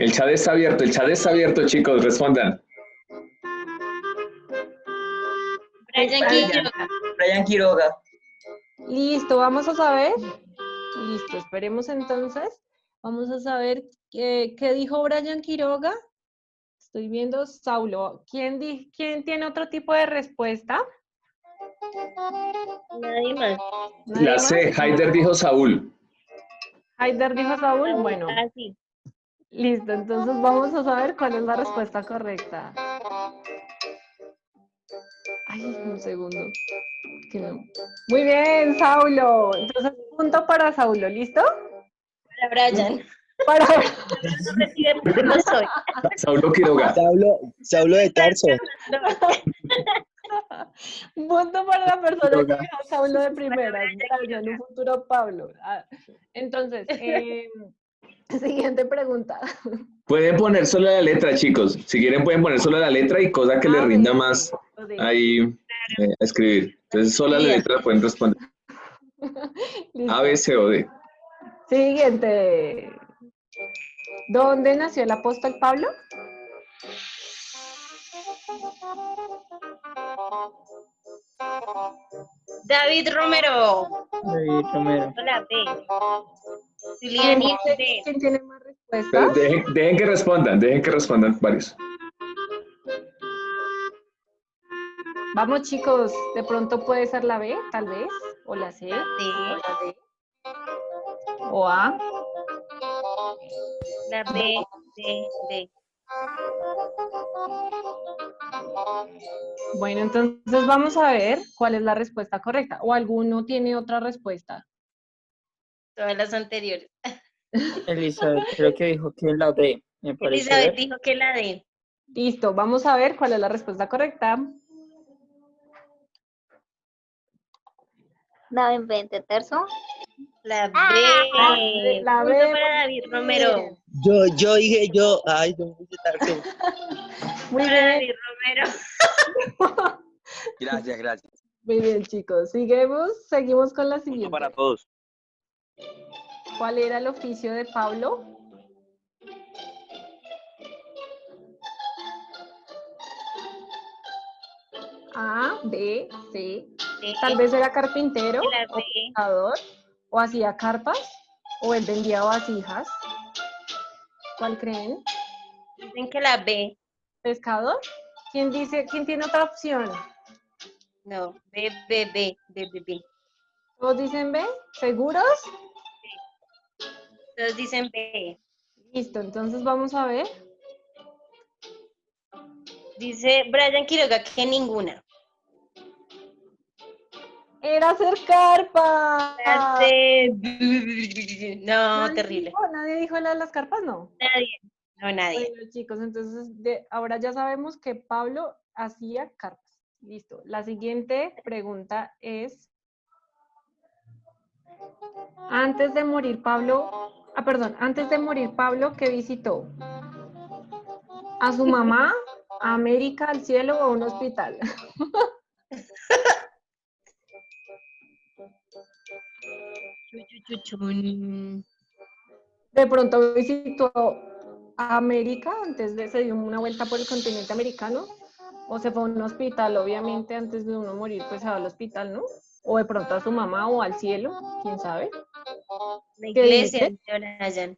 el chat está abierto, chicos, respondan. Brian Quiroga. Listo, vamos a saber. Listo, esperemos entonces. Vamos a saber qué dijo Brian Quiroga. Estoy viendo Saulo. ¿Quién tiene otro tipo de respuesta? Nadie más. La C, Haider dijo Saúl. Haider dijo Saúl. Bueno, Así. listo. Entonces vamos a saber cuál es la respuesta correcta. Ay, un segundo. Que no. Muy bien, Saulo. Entonces, punto para Saulo, ¿listo? Para Brian. Para No recibe porque no soy. Saulo Quiroga. Saulo de Tarso. punto para la persona que dijo Saulo de primera. Brian, un futuro Pablo. Entonces, siguiente pregunta. Pueden poner solo la letra, chicos. Si quieren pueden poner solo la letra y cosa que les rinda más ahí a escribir. Entonces solo la letra pueden responder. A, B, C o D. Siguiente. ¿Dónde nació el apóstol Pablo? David Romero. David Romero. Hola, B. ¿Quién Juliani D. tiene más Pero respuestas? dejen que respondan varios. Vamos, chicos, de pronto puede ser la B, tal vez, o la C, o la D, o A. La B, D, D. Bueno, entonces vamos a ver cuál es la respuesta correcta. ¿O alguno tiene otra respuesta? Todas las anteriores. Elizabeth, creo que dijo que la D. Me parece. Elizabeth dijo que la D. Listo, vamos a ver cuál es la respuesta correcta. David 20 terzo. La B. La Punto B, para David Romero. Yo dije, ay, yo me puse Tarso. Muy Para bien, David Romero. Gracias. muy bien, chicos. Seguimos con la siguiente. Para todos. ¿Cuál era el oficio de Pablo? A, B, C. Tal vez era carpintero La o B. pescador, o hacía carpas, o él vendía vasijas. ¿Cuál creen? Dicen que la B. ¿Pescador? ¿Quién tiene otra opción? No, B, B, B, B, B, B. ¿Todos dicen B? ¿Seguros? Todos dicen B. Listo, entonces vamos a ver. Dice Brian Quiroga que ninguna. ¡Era hacer carpas! La C. No, terrible. ¿Nadie dijo la de las carpas? No. Nadie. No, nadie. Bueno, chicos, entonces ahora ya sabemos que Pablo hacía carpas. Listo. La siguiente pregunta es, antes de morir Pablo, ¿qué visitó? ¿A su mamá, a América, al cielo o a un hospital? De pronto visitó a América, se dio una vuelta por el continente americano, o se fue a un hospital, obviamente, antes de uno morir, pues se va al hospital, ¿no? O de pronto a su mamá o al cielo, quién sabe. La iglesia, Brian.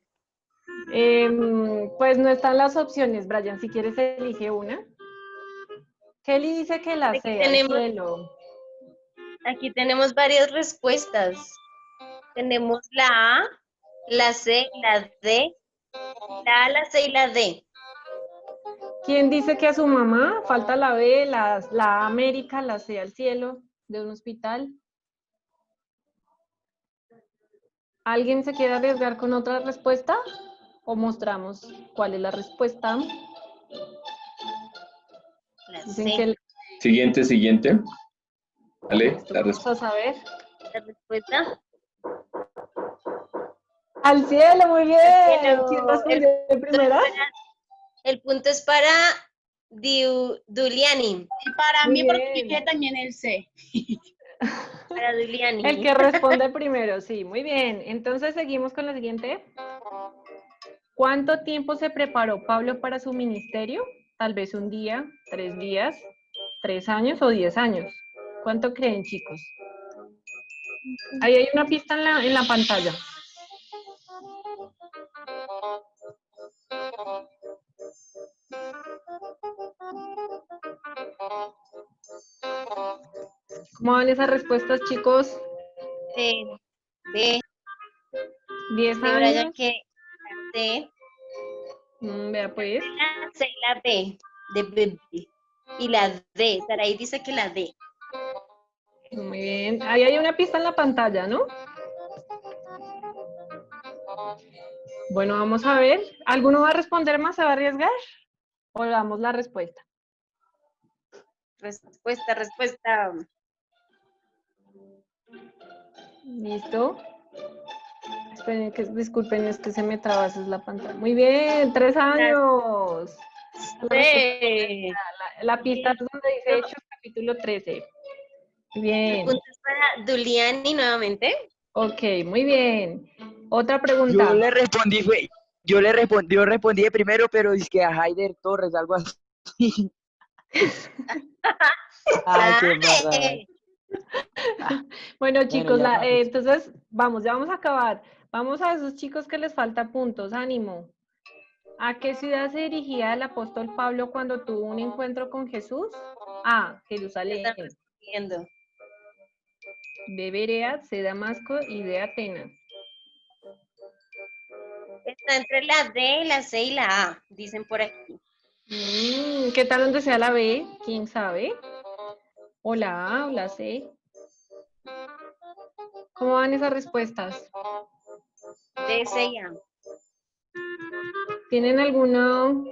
Pues no están las opciones, Brian, si quieres elige una. Kelly dice que la C, al cielo. Aquí tenemos varias respuestas. Tenemos la A, la C, la D, la A, la C y la D. ¿Quién dice que a su mamá? Falta la B, la A, América, la C, al cielo, de un hospital. ¿Alguien se quiere arriesgar con otra respuesta? ¿O mostramos cuál es la respuesta? La Dicen C. que Siguiente. Vale, la vamos a saber. La respuesta. ¡Al cielo! ¡Muy bien! Cielo. ¿Quién respondió de primera? El punto es para Duliani. Y para Muy mí, porque bien. dije también el C. Para Duliani. El que responde primero, sí, muy bien. Entonces seguimos con la siguiente. ¿Cuánto tiempo se preparó Pablo para su ministerio? Tal vez un día, 3 días, 3 años o 10 años. ¿Cuánto creen, chicos? Ahí hay una pista en la pantalla. ¿Cómo van esas respuestas, chicos? B, 10 de Brian años. que la D, Vea pues. la C y la B, de bebé. Y la D, Saraí dice que la D. Muy bien. Ahí hay una pista en la pantalla, ¿no? Bueno, vamos a ver. ¿Alguno va a responder más? ¿Se va a arriesgar? ¿O le damos la respuesta? Respuesta. ¿Listo? Esperen, disculpen, es que se me traba a veces la pantalla. Muy bien, 3 años. C. La pista es donde dice Hechos capítulo 13. Muy El bien. punto es para Duliani nuevamente. Ok, muy bien. Otra Yo pregunta. le respondí, yo respondí de primero, pero es que a Haider Torres, algo así. Ay, qué barra. Dale. Bueno, chicos, ya vamos. entonces vamos, ya vamos a acabar. Vamos a esos chicos que les falta puntos. Ánimo. ¿A qué ciudad se dirigía el apóstol Pablo cuando tuvo un encuentro con Jesús? A. Jerusalén. Están respondiendo. B. Berea, C. Damasco y D. Atenas. Está entre la D, la C y la A, dicen por aquí. ¿Qué tal donde sea la B? ¿Quién sabe? ¿O la A o la C? ¿Cómo van esas respuestas? D, C y A. ¿Tienen alguno?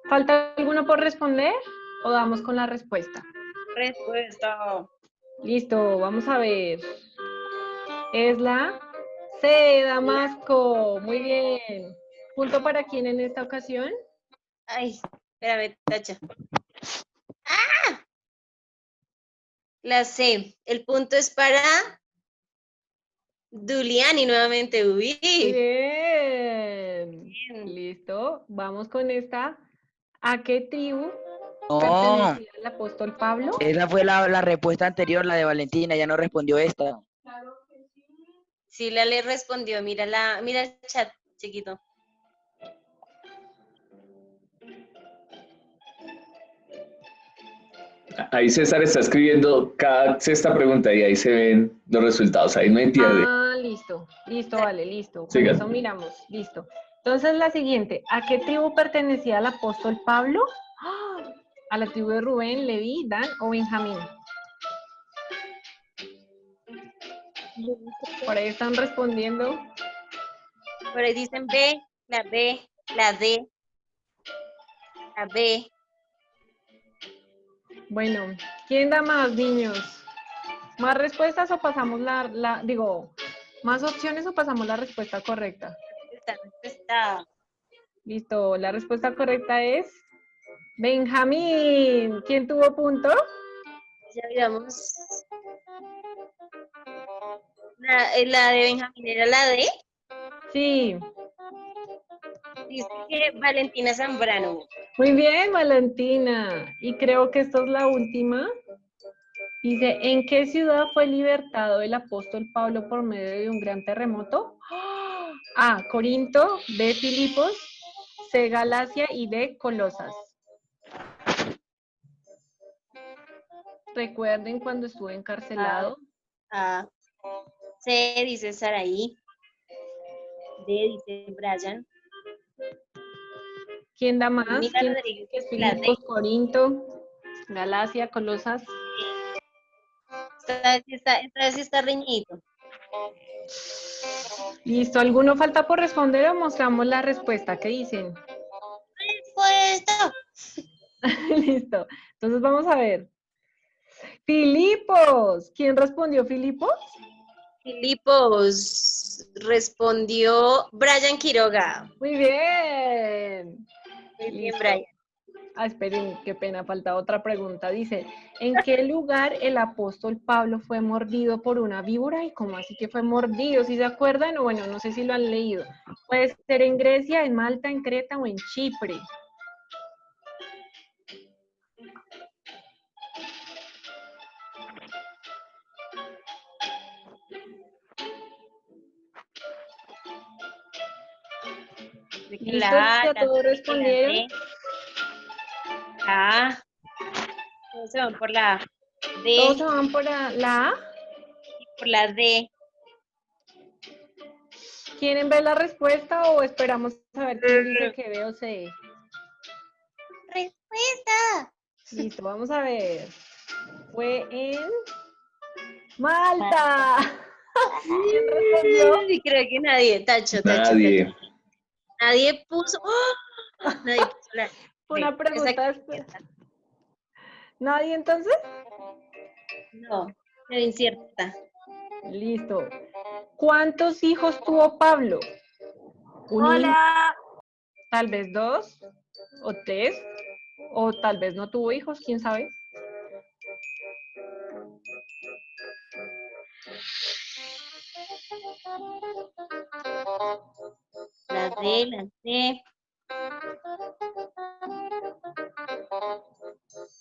¿Falta alguno por responder? ¿O damos con la respuesta? Respuesta. Listo, vamos a ver. Es la C, Damasco. Muy bien. ¿Punto para quién en esta ocasión? Ay, espérame, tacha. ¡Ah! La C. El punto es para Duliani nuevamente. Uy. Muy bien. Bien. Listo. Vamos con esta. ¿A qué tribu No, pertenecía el apóstol Pablo? esa fue la respuesta anterior, la de Valentina, ya no respondió esta. Sí, le respondió. Mira el chat, chiquito. Ahí César está escribiendo cada sexta pregunta y ahí se ven los resultados. Ahí no hay pierde. Ah, listo. Listo, vale, listo. Con Sigan. eso miramos. Listo. Entonces, la siguiente. ¿A qué tribu pertenecía el apóstol Pablo? ¡Ah! ¿A la tribu de Rubén, Leví, Dan o Benjamín? Por ahí están respondiendo. Por ahí dicen B, la B, la D, la B. Bueno, ¿quién da más, niños? ¿Más respuestas o pasamos más opciones o pasamos la respuesta correcta? Respuesta. Listo, la respuesta correcta es Benjamín. ¿Quién tuvo punto? Ya digamos. La de Benjamín era la D. Sí. Dice que Valentina Zambrano. Muy bien, Valentina. Y creo que esta es la última. Dice, ¿en qué ciudad fue libertado el apóstol Pablo por medio de un gran terremoto? A, Corinto, B, Filipos, C, Galacia y D, Colosas. Recuerden cuando estuve encarcelado. A. C dice Saraí. D dice Brian. ¿Quién da más? Mira, ¿Quién Rodríguez, dice que es la D. Filipos, Corinto, Galacia, Colosas? Esta vez sí está reñidito. Listo, ¿alguno falta por responder o mostramos la respuesta? ¿Qué dicen? Respuesta. Listo, entonces vamos a ver. Filipos, ¿quién respondió Filipos? Filipos respondió Brian Quiroga. Muy bien. Muy bien, Listo. Brian. esperen, qué pena, falta otra pregunta. Dice, ¿en qué lugar el apóstol Pablo fue mordido por una víbora? ¿Y cómo así que fue mordido? ¿Sí se acuerdan? O bueno, no sé si lo han leído. Puede ser en Grecia, en Malta, en Creta o en Chipre. ¿Listos? ¿Ya todos respondieron? La A. Todos se van por la A. D. ¿Todos se van por la A? Por la D. ¿Quieren ver la respuesta o esperamos a ver quién dice que B o C? ¡Respuesta! Listo, vamos a ver. Fue en Malta. ¿Quién respondió? Sí, creo que nadie. Tacho. Nadie. Nadie puso. ¡Oh! Nadie puso la Una pregunta. ¿Nadie entonces? No, era incierta. Listo. ¿Cuántos hijos tuvo Pablo? Hola. Tal vez 2 o 3 o tal vez no tuvo hijos, quién sabe. La D.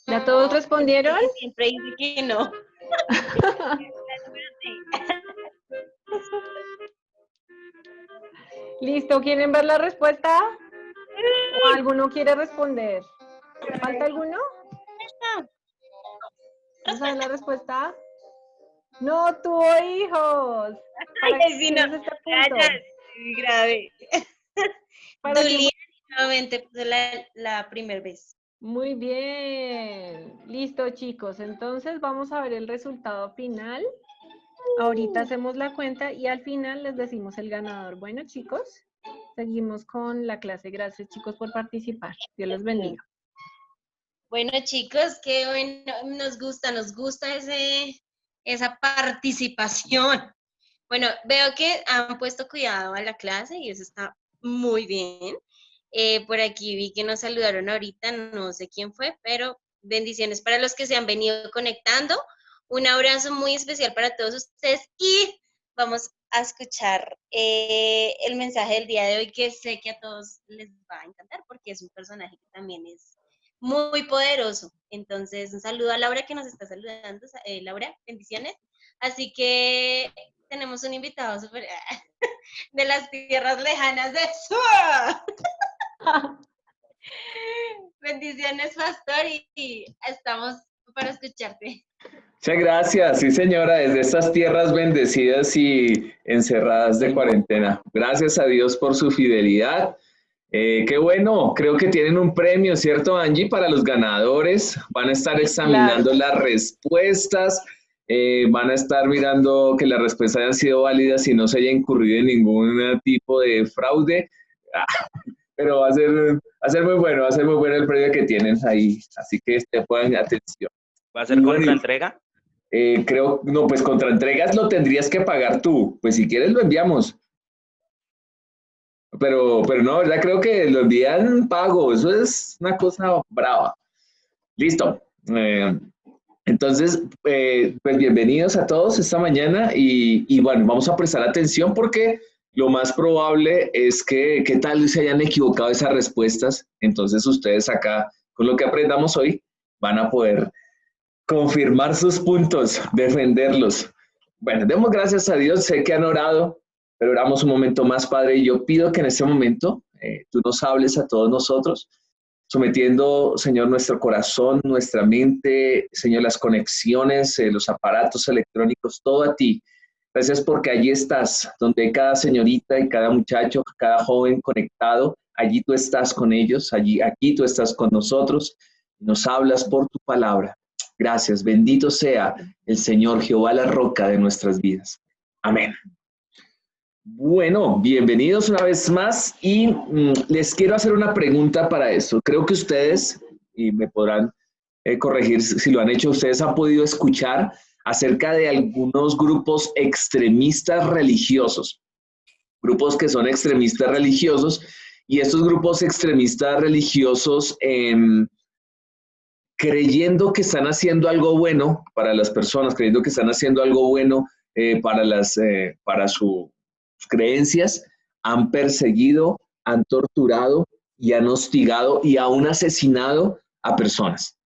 ¿Ya todos respondieron? Siempre dice que no. Listo, ¿quieren ver la respuesta? ¿O alguno quiere responder? ¿Falta alguno? ¿Vamos a ver la respuesta? No tuvo hijos. Ay, sí, no. Este punto? Grave. ¿Para Julián nuevamente puso la primera vez. Muy bien. Listo, chicos. Entonces vamos a ver el resultado final. Ahorita hacemos la cuenta y al final les decimos el ganador. Bueno, chicos, seguimos con la clase. Gracias, chicos, por participar. Dios los bendiga. Bueno, chicos, qué bueno. Nos gusta esa participación. Bueno, veo que han puesto cuidado a la clase y eso está muy bien. Por aquí vi que nos saludaron ahorita, no sé quién fue, pero bendiciones para los que se han venido conectando. Un abrazo muy especial para todos ustedes y vamos a escuchar el mensaje del día de hoy que sé que a todos les va a encantar porque es un personaje que también es muy poderoso. Entonces, un saludo a Laura que nos está saludando. Laura, bendiciones. Así que tenemos un invitado súper de las tierras lejanas de Sur. Bendiciones, pastor, y estamos para escucharte. Muchas gracias, sí señora, desde estas tierras bendecidas y encerradas de cuarentena. Gracias a Dios por su fidelidad. Qué bueno, creo que tienen un premio, ¿cierto, Angie? Para los ganadores. Van a estar examinando las respuestas, van a estar mirando que las respuestas hayan sido válidas y no se haya incurrido en ningún tipo de fraude. Pero va a ser muy bueno, el premio que tienen ahí. Así que pongan atención. ¿Va a ser contraentrega? Creo, no, pues contraentregas lo tendrías que pagar tú. Pues si quieres lo enviamos. Pero no, ¿verdad? Creo que lo envían pago. Eso es una cosa brava. Listo. Entonces, pues bienvenidos a todos esta mañana y bueno, vamos a prestar atención porque lo más probable es que, ¿qué tal se hayan equivocado esas respuestas? Entonces ustedes acá, con lo que aprendamos hoy, van a poder confirmar sus puntos, defenderlos. Bueno, demos gracias a Dios, sé que han orado, pero oramos un momento más, Padre, y yo pido que en este momento tú nos hables a todos nosotros, sometiendo, Señor, nuestro corazón, nuestra mente, Señor, las conexiones, los aparatos electrónicos, todo a ti. Gracias porque allí estás, donde cada señorita y cada muchacho, cada joven conectado, allí tú estás con ellos, aquí tú estás con nosotros, nos hablas por tu palabra. Gracias, bendito sea el Señor Jehová, la roca de nuestras vidas. Amén. Bueno, bienvenidos una vez más y les quiero hacer una pregunta para esto. Creo que ustedes, y me podrán corregir si lo han hecho, ustedes han podido escuchar acerca de algunos grupos extremistas religiosos, grupos que son extremistas religiosos, y estos grupos extremistas religiosos creyendo que están haciendo algo bueno para las personas, creyendo que están haciendo algo bueno para sus creencias, han perseguido, han torturado y han hostigado y aún asesinado a personas.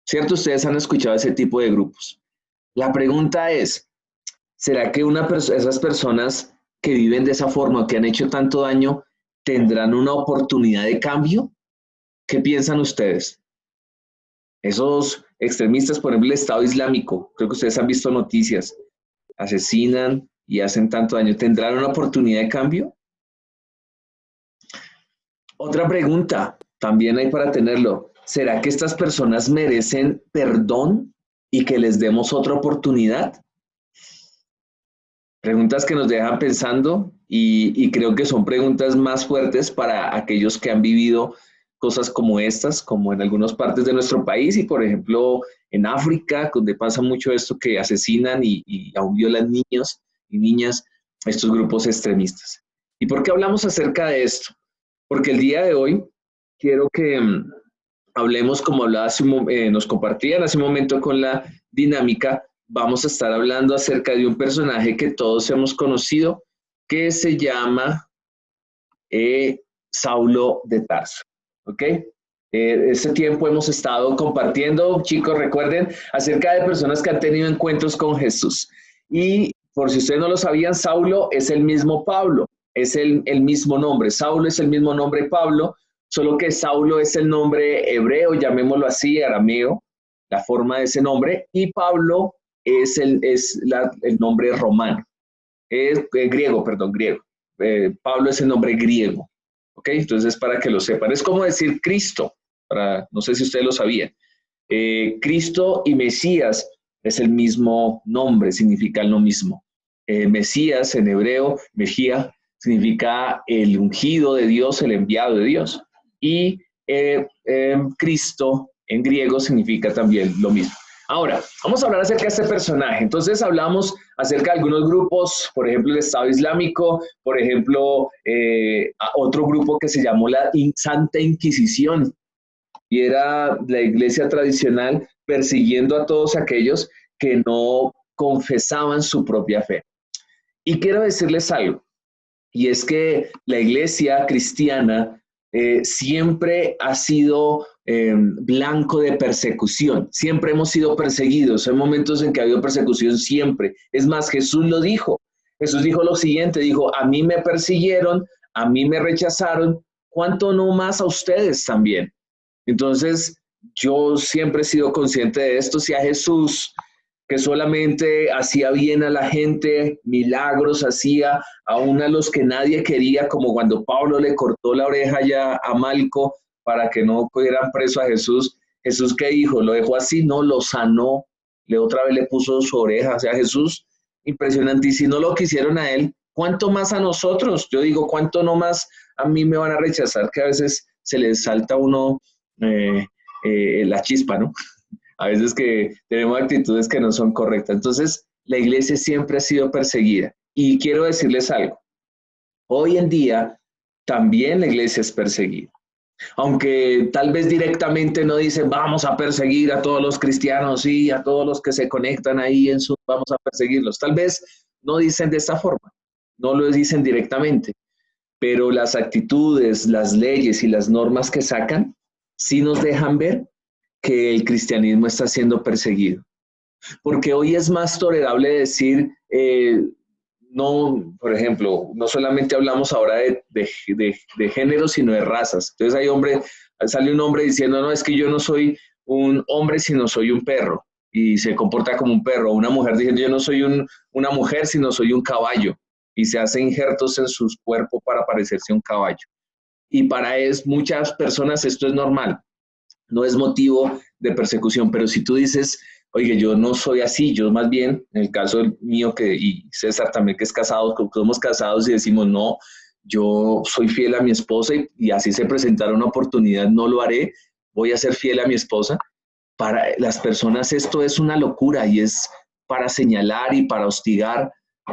¿Cierto? Ustedes han escuchado ese tipo de grupos. La pregunta es, ¿será que esas personas que viven de esa forma, que han hecho tanto daño, tendrán una oportunidad de cambio? ¿Qué piensan ustedes? Esos extremistas, por ejemplo, el Estado Islámico, creo que ustedes han visto noticias, asesinan y hacen tanto daño, ¿tendrán una oportunidad de cambio? Otra pregunta, también hay para tenerlo, ¿será que estas personas merecen perdón y que les demos otra oportunidad? Preguntas que nos dejan pensando y creo que son preguntas más fuertes para aquellos que han vivido cosas como estas, como en algunas partes de nuestro país y, por ejemplo, en África, donde pasa mucho esto que asesinan y aún violan niños y niñas, estos grupos extremistas. ¿Y por qué hablamos acerca de esto? Porque el día de hoy quiero que hablemos, como hablaba nos compartían hace un momento con la dinámica, vamos a estar hablando acerca de un personaje que todos hemos conocido, que se llama Saulo de Tarso. ¿Ok? Este tiempo hemos estado compartiendo, chicos, recuerden, acerca de personas que han tenido encuentros con Jesús. Y por si ustedes no lo sabían, Saulo es el mismo Pablo, es el mismo nombre. Saulo es el mismo nombre Pablo, solo que Saulo es el nombre hebreo, llamémoslo así, arameo, la forma de ese nombre, y Pablo es el nombre romano, griego. Pablo es el nombre griego. ¿Ok? Entonces, para que lo sepan, es como decir Cristo, no sé si ustedes lo sabían. Cristo y Mesías es el mismo nombre, significa lo mismo. Mesías en hebreo, Mejía, significa el ungido de Dios, el enviado de Dios. Y Cristo en griego significa también lo mismo. Ahora, vamos a hablar acerca de este personaje. Entonces hablamos acerca de algunos grupos, por ejemplo, el Estado Islámico, por ejemplo, otro grupo que se llamó la Santa Inquisición, y era la iglesia tradicional persiguiendo a todos aquellos que no confesaban su propia fe. Y quiero decirles algo, y es que la iglesia cristiana siempre ha sido blanco de persecución, siempre hemos sido perseguidos, hay momentos en que ha habido persecución siempre, es más, Jesús lo dijo, Jesús dijo lo siguiente, dijo, a mí me persiguieron, a mí me rechazaron, ¿cuánto no más a ustedes también? Entonces, yo siempre he sido consciente de esto, si a Jesús, que solamente hacía bien a la gente, milagros hacía, aún a los que nadie quería, como cuando Pablo le cortó la oreja ya a Malco para que no cogieran preso a Jesús. Jesús, ¿qué dijo? ¿Lo dejó así? No, lo sanó, otra vez le puso su oreja. O sea, Jesús, impresionante. Y si no lo quisieron a él, ¿cuánto más a nosotros? Yo digo, ¿cuánto no más a mí me van a rechazar? Que a veces se les salta a uno la chispa, ¿no? A veces que tenemos actitudes que no son correctas. Entonces, la iglesia siempre ha sido perseguida. Y quiero decirles algo. Hoy en día, también la iglesia es perseguida. Aunque tal vez directamente no dicen, vamos a perseguir a todos los cristianos y a todos los que se conectan ahí en vamos a perseguirlos. Tal vez no dicen de esta forma, no lo dicen directamente. Pero las actitudes, las leyes y las normas que sacan, sí nos dejan ver que el cristianismo está siendo perseguido. Porque hoy es más tolerable decir, no, por ejemplo, no solamente hablamos ahora de género, sino de razas. Entonces sale un hombre diciendo, no, es que yo no soy un hombre, sino soy un perro, y se comporta como un perro. Una mujer diciendo, yo no soy una mujer, sino soy un caballo, y se hace injertos en su cuerpo para parecerse a un caballo. Y para muchas personas esto es normal. No es motivo de persecución, pero si tú dices, oye, yo no soy así, yo más bien, en el caso mío y César también que es casado, que somos casados y decimos, no, yo soy fiel a mi esposa y así se presentara una oportunidad, no lo haré, voy a ser fiel a mi esposa. Para las personas esto es una locura y es para señalar y para hostigar,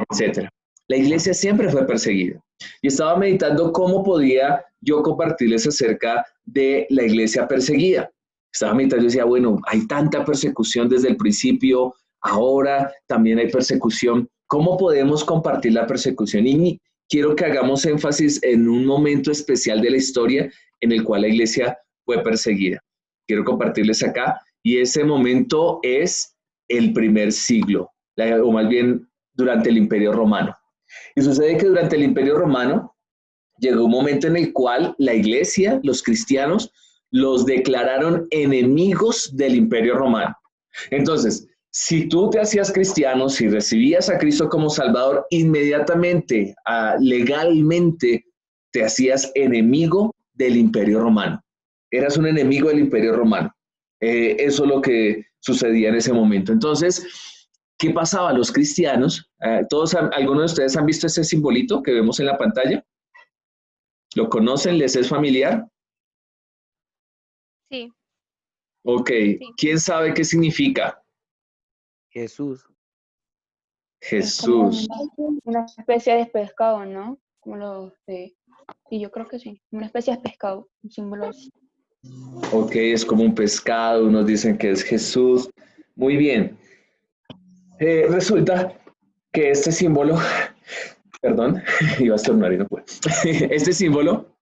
etc. La iglesia siempre fue perseguida. Y estaba meditando cómo podía yo compartirles acerca de la iglesia perseguida. Estaba mientras yo decía, bueno, hay tanta persecución desde el principio, ahora también hay persecución. ¿Cómo podemos compartir la persecución? Y quiero que hagamos énfasis en un momento especial de la historia en el cual la iglesia fue perseguida. Quiero compartirles acá, y ese momento es el primer siglo, o más bien durante el Imperio Romano. Y sucede que durante el Imperio Romano llegó un momento en el cual la iglesia, los cristianos, los declararon enemigos del Imperio Romano. Entonces, si tú te hacías cristiano, si recibías a Cristo como Salvador, inmediatamente, legalmente, te hacías enemigo del Imperio Romano. Eras un enemigo del Imperio Romano. Eso es lo que sucedía en ese momento. Entonces, ¿qué pasaba? Los cristianos, ¿algunos de ustedes han visto ese simbolito que vemos en la pantalla? ¿Lo conocen? ¿Les es familiar? Sí, Ok, sí. ¿quién sabe qué significa? Jesús. Es como Jesús. una especie de pescado, ¿no? Como los de... Sí, yo creo que sí. Una especie de pescado, un símbolo así. Ok, es como un pescado, unos dicen que es Jesús. Muy bien. Resulta que este símbolo, perdón, iba a estornudar y no puedo. Este símbolo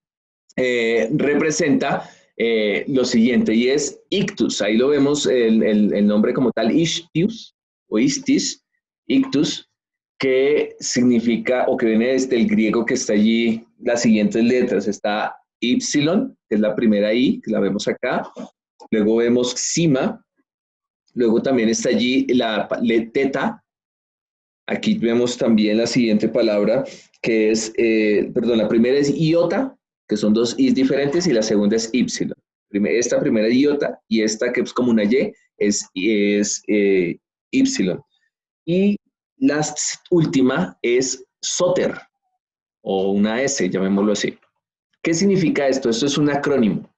representa lo siguiente, y es ictus. Ahí lo vemos, el nombre como tal, Ichthys, o Istis, ictus, que significa, o que viene desde el griego, que está allí, las siguientes letras. Está Ypsilon, que es la primera I, que la vemos acá. Luego vemos Xima. Luego también está allí la teta. Aquí vemos también la siguiente palabra, que es, perdón, la primera es iota, que son dos i's diferentes, y la segunda es ipsilon. Esta primera iota y esta que es como una y es ipsilon. Y la última es soter, o una S, llamémoslo así. ¿Qué significa esto? Esto es un acrónimo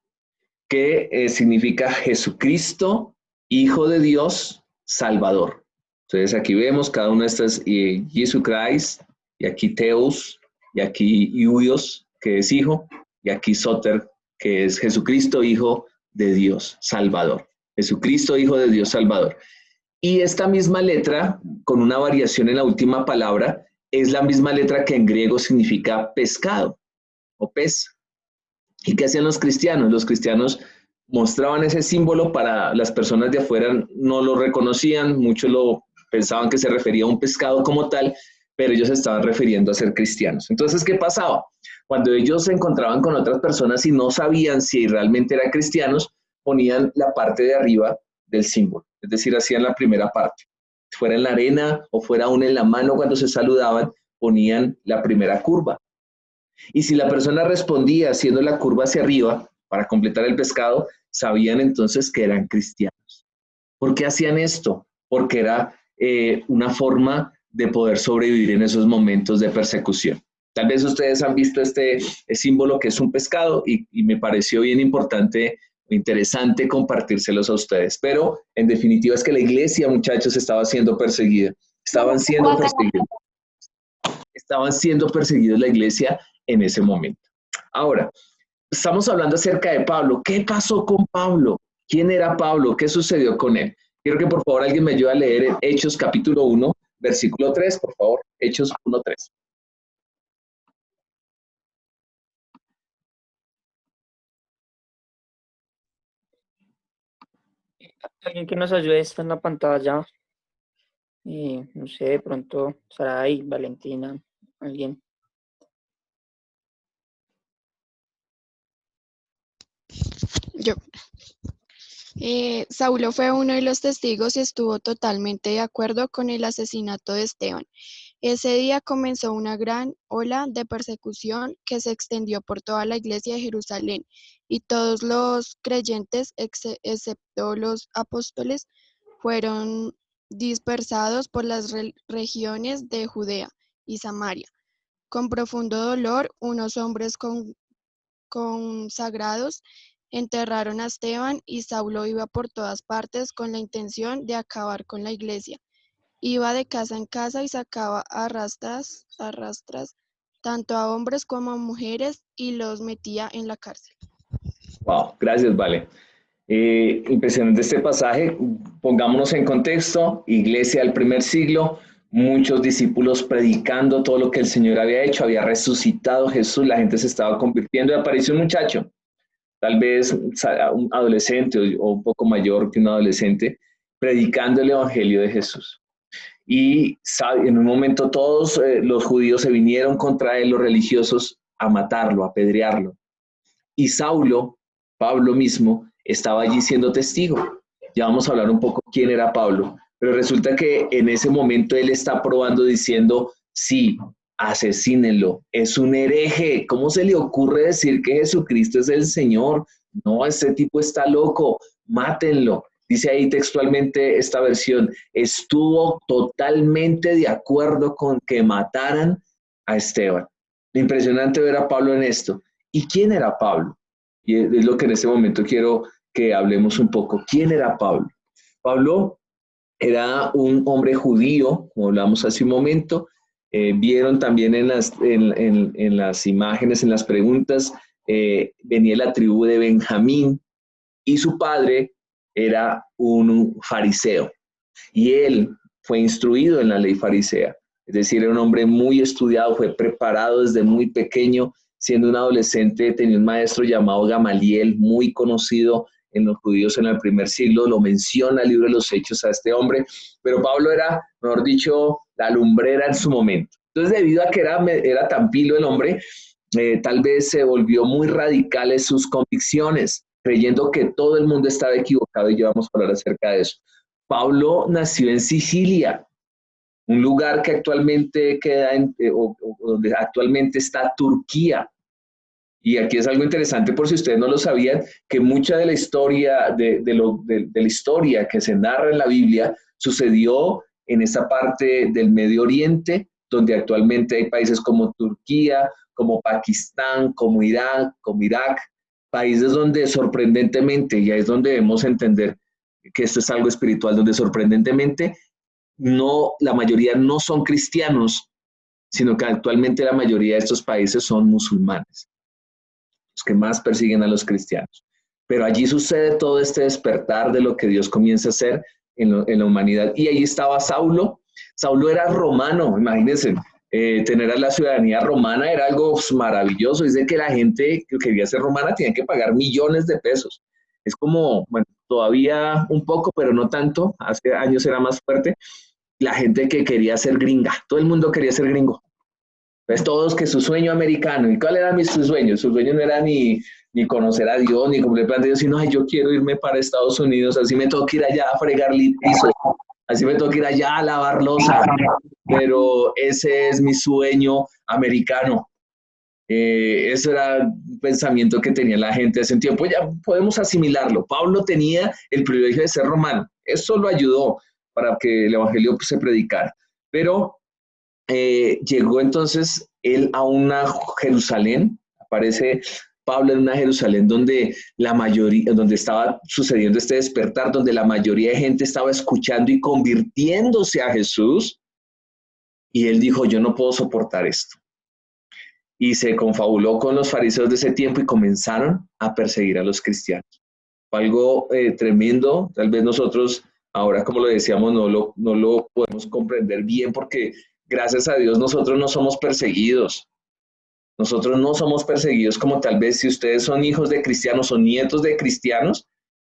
que significa Jesucristo, Hijo de Dios, Salvador. Entonces aquí vemos cada una de estas, Jesucrist, y aquí Theos, y aquí Iudios, que es Hijo, y aquí Soter, que es Jesucristo, Hijo de Dios, Salvador. Jesucristo, Hijo de Dios, Salvador. Y esta misma letra, con una variación en la última palabra, es la misma letra que en griego significa pescado o pez. ¿Y qué hacían los cristianos? Los cristianos mostraban ese símbolo para las personas de afuera, no lo reconocían, muchos lo pensaban que se refería a un pescado como tal, pero ellos se estaban refiriendo a ser cristianos. Entonces, ¿qué pasaba? Cuando ellos se encontraban con otras personas y no sabían si realmente eran cristianos, ponían la parte de arriba del símbolo, es decir, hacían la primera parte. Fuera en la arena o fuera aún en la mano cuando se saludaban, ponían la primera curva. Y si la persona respondía haciendo la curva hacia arriba para completar el pescado, sabían entonces que eran cristianos. ¿Por qué hacían esto? Porque era una forma de poder sobrevivir en esos momentos de persecución. Tal vez ustedes han visto este símbolo que es un pescado y me pareció bien importante, interesante compartírselos a ustedes. Pero en definitiva es que la iglesia, muchachos, estaba siendo perseguida. Estaban siendo perseguidos la iglesia en ese momento. Ahora, estamos hablando acerca de Pablo. ¿Qué pasó con Pablo? ¿Quién era Pablo? ¿Qué sucedió con él? Quiero que por favor alguien me ayude a leer en Hechos capítulo 1, versículo 3, por favor. Hechos 1, 3. Alguien que nos ayude está en la pantalla. No sé, de pronto Saray, Valentina, alguien. Yo. Saulo fue uno de los testigos y estuvo totalmente de acuerdo con el asesinato de Esteban. Ese día comenzó una gran ola de persecución que se extendió por toda la iglesia de Jerusalén, y todos los creyentes, excepto los apóstoles, fueron dispersados por las regiones de Judea y Samaria. Con profundo dolor, unos hombres consagrados enterraron a Esteban, y Saulo iba por todas partes con la intención de acabar con la iglesia. Iba de casa en casa y sacaba a rastras tanto a hombres como a mujeres y los metía en la cárcel. Wow, gracias, Vale. Impresionante este pasaje. Pongámonos en contexto: iglesia del primer siglo, muchos discípulos predicando todo lo que el Señor había hecho, había resucitado Jesús, la gente se estaba convirtiendo y apareció un muchacho, tal vez un adolescente o un poco mayor que un adolescente, predicando el evangelio de Jesús. Y en un momento todos los judíos se vinieron contra él, los religiosos, a matarlo, a apedrearlo. Y Saulo, Pablo mismo, estaba allí siendo testigo. Ya vamos a hablar un poco quién era Pablo, pero resulta que en ese momento él está probando diciendo, sí, asesínenlo, es un hereje. ¿Cómo se le ocurre decir que Jesucristo es el Señor? No, ese tipo está loco, mátenlo. Dice ahí textualmente esta versión, estuvo totalmente de acuerdo con que mataran a Esteban. Impresionante ver a Pablo en esto. ¿Y quién era Pablo? Y es lo que en este momento quiero que hablemos un poco. ¿Quién era Pablo? Pablo era un hombre judío, como hablamos hace un momento. Vieron también en las imágenes, en las preguntas, venía de la tribu de Benjamín y su padre era un fariseo. Y él fue instruido en la ley farisea. Es decir, era un hombre muy estudiado, fue preparado desde muy pequeño. Siendo un adolescente, tenía un maestro llamado Gamaliel, muy conocido en los judíos en el primer siglo. Lo menciona el libro de los Hechos a este hombre. Pero Pablo era, mejor dicho, la lumbrera en su momento. Entonces, debido a que era tan pilo el hombre, tal vez se volvió muy radical en sus convicciones, creyendo que todo el mundo estaba equivocado, y ya vamos a hablar acerca de eso. Pablo nació en Sicilia, un lugar que actualmente queda donde actualmente está Turquía. Y aquí es algo interesante, por si ustedes no lo sabían, que mucha de la historia, de la historia que se narra en la Biblia sucedió en esa parte del Medio Oriente, donde actualmente hay países como Turquía, como Pakistán, como Irán, como Irak, países donde sorprendentemente, y ahí es donde debemos entender que esto es algo espiritual, donde sorprendentemente la mayoría no son cristianos, sino que actualmente la mayoría de estos países son musulmanes, los que más persiguen a los cristianos. Pero allí sucede todo este despertar de lo que Dios comienza a hacer en la humanidad. Y allí estaba Saulo. Saulo era romano, imagínense. Tener la ciudadanía romana era algo maravilloso. Dice que la gente que quería ser romana tenía que pagar millones de pesos. Es como, bueno, todavía un poco, pero no tanto. Hace años era más fuerte. La gente que quería ser gringa. Todo el mundo quería ser gringo. Pues todos que su sueño americano. ¿Y cuál era su sueño? Su sueño no era ni conocer a Dios, ni cumplir el plan de Dios, sino, ay, yo quiero irme para Estados Unidos, así me tengo que ir allá a fregar pisos, así me tengo que ir allá a lavar loza, pero ese es mi sueño americano. Eso era un pensamiento que tenía la gente hace un tiempo. Ya podemos asimilarlo. Pablo tenía el privilegio de ser romano. Eso lo ayudó para que el evangelio se predicara. Pero llegó entonces él a una Jerusalén. Aparece Pablo en una Jerusalén donde donde estaba sucediendo este despertar, donde la mayoría de gente estaba escuchando y convirtiéndose a Jesús. Y él dijo, yo no puedo soportar esto. Y se confabuló con los fariseos de ese tiempo y comenzaron a perseguir a los cristianos. Fue algo tremendo. Tal vez nosotros ahora, como lo decíamos, no lo podemos comprender bien, porque gracias a Dios nosotros no somos perseguidos. Nosotros no somos perseguidos como tal vez si ustedes son hijos de cristianos o nietos de cristianos.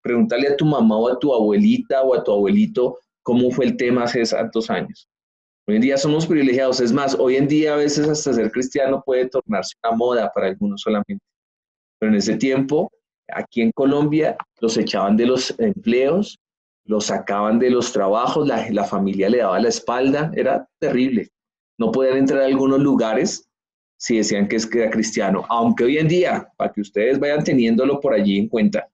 Pregúntale a tu mamá o a tu abuelita o a tu abuelito cómo fue el tema hace tantos años. Hoy en día somos privilegiados. Es más, hoy en día a veces hasta ser cristiano puede tornarse una moda para algunos solamente. Pero en ese tiempo, aquí en Colombia, los echaban de los empleos, los sacaban de los trabajos, la familia le daba la espalda, era terrible. No podían entrar a algunos lugares si decían que era cristiano. Aunque hoy en día, para que ustedes vayan teniéndolo por allí en cuenta,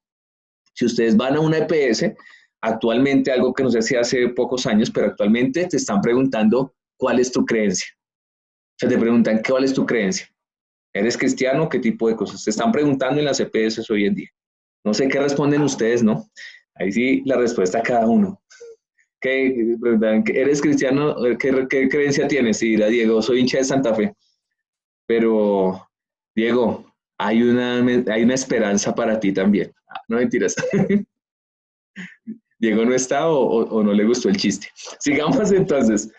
si ustedes van a una EPS, actualmente, algo que no sé si hace pocos años, pero actualmente te están preguntando cuál es tu creencia. O sea, te preguntan cuál es tu creencia. ¿Eres cristiano? ¿Qué tipo de cosas? Te están preguntando en las EPS hoy en día. No sé qué responden ustedes, ¿no? Ahí sí, la respuesta a cada uno. ¿Eres cristiano? ¿Qué creencia tienes? Y dirá Diego, soy hincha de Santa Fe. Pero, Diego, hay una esperanza para ti también. No mentiras. Diego no está o no le gustó el chiste. Sigamos entonces.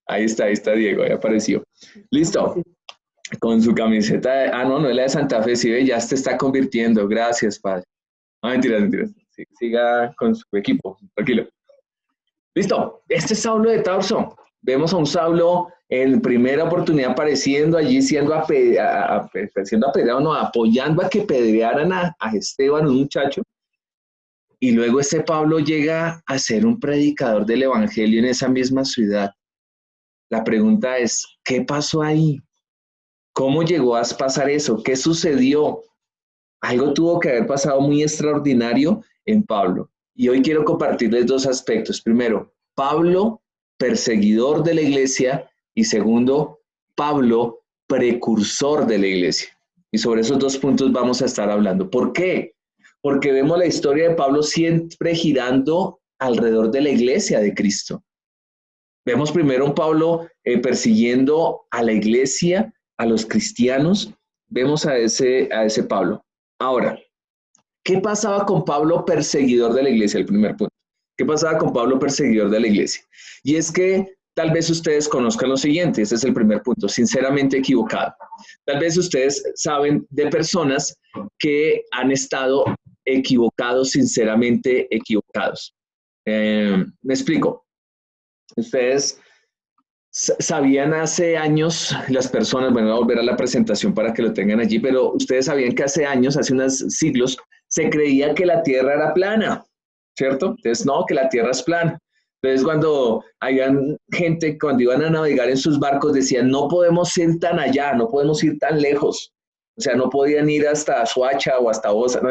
Ahí está Diego, ahí apareció. Listo. Con su camiseta de... Ah, no es la de Santa Fe, sí, ve, ya se está convirtiendo. Gracias, padre. No, mentiras. Sí, siga con su equipo, tranquilo. Listo. Este es Saulo de Tarso. Vemos a un Saulo en primera oportunidad apareciendo allí, siendo apedreado, no, apoyando a que pedrearan a Esteban, un muchacho. Y luego este Pablo llega a ser un predicador del evangelio en esa misma ciudad. La pregunta es, ¿qué pasó ahí? ¿Cómo llegó a pasar eso? ¿Qué sucedió? Algo tuvo que haber pasado muy extraordinario en Pablo. Y hoy quiero compartirles dos aspectos. Primero, Pablo, perseguidor de la iglesia, y segundo, Pablo, precursor de la iglesia. Y sobre esos dos puntos vamos a estar hablando. ¿Por qué? Porque vemos la historia de Pablo siempre girando alrededor de la iglesia de Cristo. Vemos primero a un Pablo persiguiendo a la iglesia, a los cristianos. Vemos a ese Pablo. Ahora, ¿qué pasaba con Pablo perseguidor de la iglesia? El primer punto. ¿Qué pasaba con Pablo perseguidor de la iglesia? Y es que tal vez ustedes conozcan lo siguiente, ese es el primer punto, sinceramente equivocado. Tal vez ustedes saben de personas que han estado equivocados, sinceramente equivocados. Me explico. Ustedes sabían hace años, las personas, bueno, voy a volver a la presentación para que lo tengan allí, pero ustedes sabían que hace años, hace unos siglos, se creía que la Tierra era plana, ¿cierto? Entonces, no, que la Tierra es plana. Entonces, cuando habían gente, cuando iban a navegar en sus barcos, decían, no podemos ir tan allá, no podemos ir tan lejos. O sea, no podían ir hasta Soacha o hasta Osa, no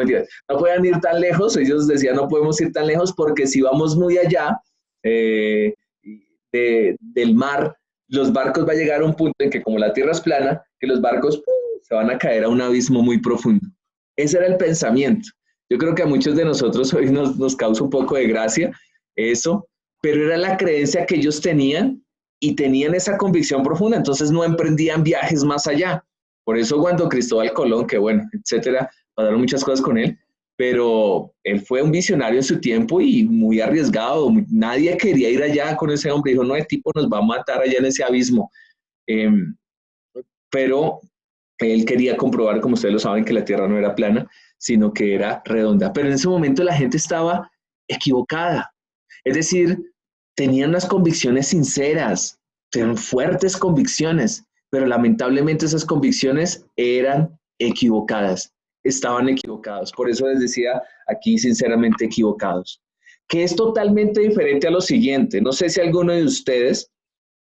podían ir tan lejos. Ellos decían, no podemos ir tan lejos porque si vamos muy allá, del mar, los barcos va a llegar a un punto en que como la tierra es plana, que los barcos se van a caer a un abismo muy profundo. Ese era el pensamiento. Yo creo que a muchos de nosotros hoy nos causa un poco de gracia eso, pero era la creencia que ellos tenían y tenían esa convicción profunda, entonces no emprendían viajes más allá. Por eso cuando Cristóbal Colón, que bueno, etcétera, pasaron muchas cosas con él, pero él fue un visionario en su tiempo y muy arriesgado. Nadie quería ir allá con ese hombre. Dijo, no, el tipo nos va a matar allá en ese abismo. Pero él quería comprobar, como ustedes lo saben, que la tierra no era plana, sino que era redonda. Pero en ese momento la gente estaba equivocada. Es decir, tenían unas convicciones sinceras, tenían fuertes convicciones, pero lamentablemente esas convicciones eran equivocadas. Estaban equivocados. Por eso les decía aquí sinceramente equivocados. Que es totalmente diferente a lo siguiente. No sé si alguno de ustedes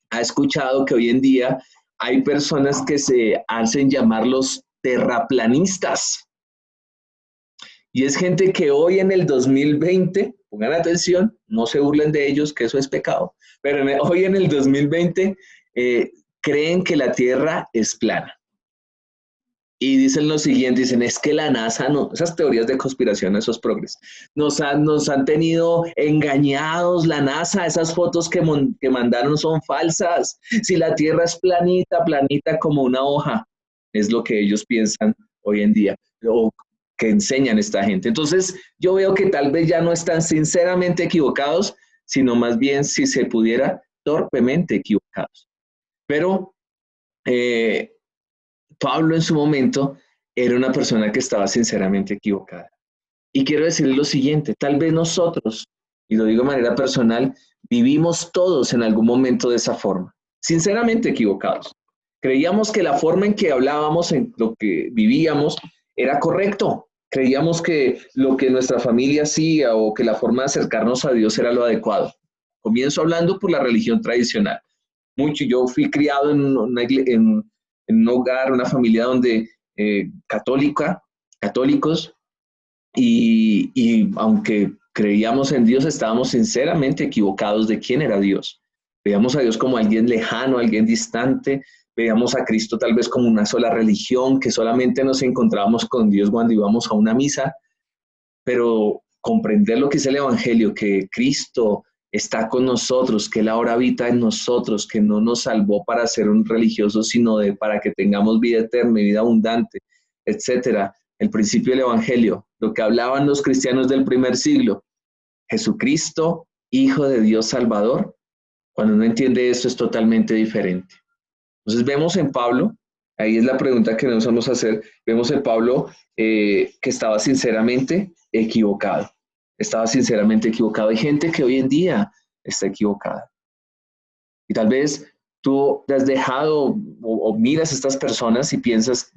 ha escuchado que hoy en día hay personas que se hacen llamar los terraplanistas. Y es gente que hoy en el 2020, pongan atención, no se burlen de ellos, que eso es pecado, pero hoy en el 2020 creen que la Tierra es plana. Y dicen lo siguiente, dicen, es que la NASA, no, esas teorías de conspiración, esos progres, nos han tenido engañados, la NASA, esas fotos que mandaron son falsas. Si la Tierra es planita como una hoja, es lo que ellos piensan hoy en día, o que enseñan esta gente. Entonces, yo veo que tal vez ya no están sinceramente equivocados, sino más bien, si se pudiera, torpemente equivocados. Pero Pablo en su momento era una persona que estaba sinceramente equivocada. Y quiero decirle lo siguiente, tal vez nosotros, y lo digo de manera personal, vivimos todos en algún momento de esa forma, sinceramente equivocados. Creíamos que la forma en que hablábamos, en lo que vivíamos, era correcto. Creíamos que lo que nuestra familia hacía o que la forma de acercarnos a Dios era lo adecuado. Comienzo hablando por la religión tradicional. Yo fui criado en un hogar, una familia donde católicos, y aunque creíamos en Dios, estábamos sinceramente equivocados de quién era Dios. Veíamos a Dios como alguien lejano, alguien distante, veíamos a Cristo tal vez como una sola religión, que solamente nos encontrábamos con Dios cuando íbamos a una misa, pero comprender lo que es el Evangelio, que Cristo está con nosotros, que Él ahora habita en nosotros, que no nos salvó para ser un religioso, sino para que tengamos vida eterna, vida abundante, etcétera. el principio del Evangelio, lo que hablaban los cristianos del primer siglo. Jesucristo, Hijo de Dios Salvador. Cuando uno entiende esto es totalmente diferente. Entonces vemos en Pablo, ahí es la pregunta que nos vamos a hacer, vemos en Pablo que estaba sinceramente equivocado. Estaba sinceramente equivocado. Hay gente que hoy en día está equivocada. Y tal vez tú te has dejado o miras a estas personas y piensas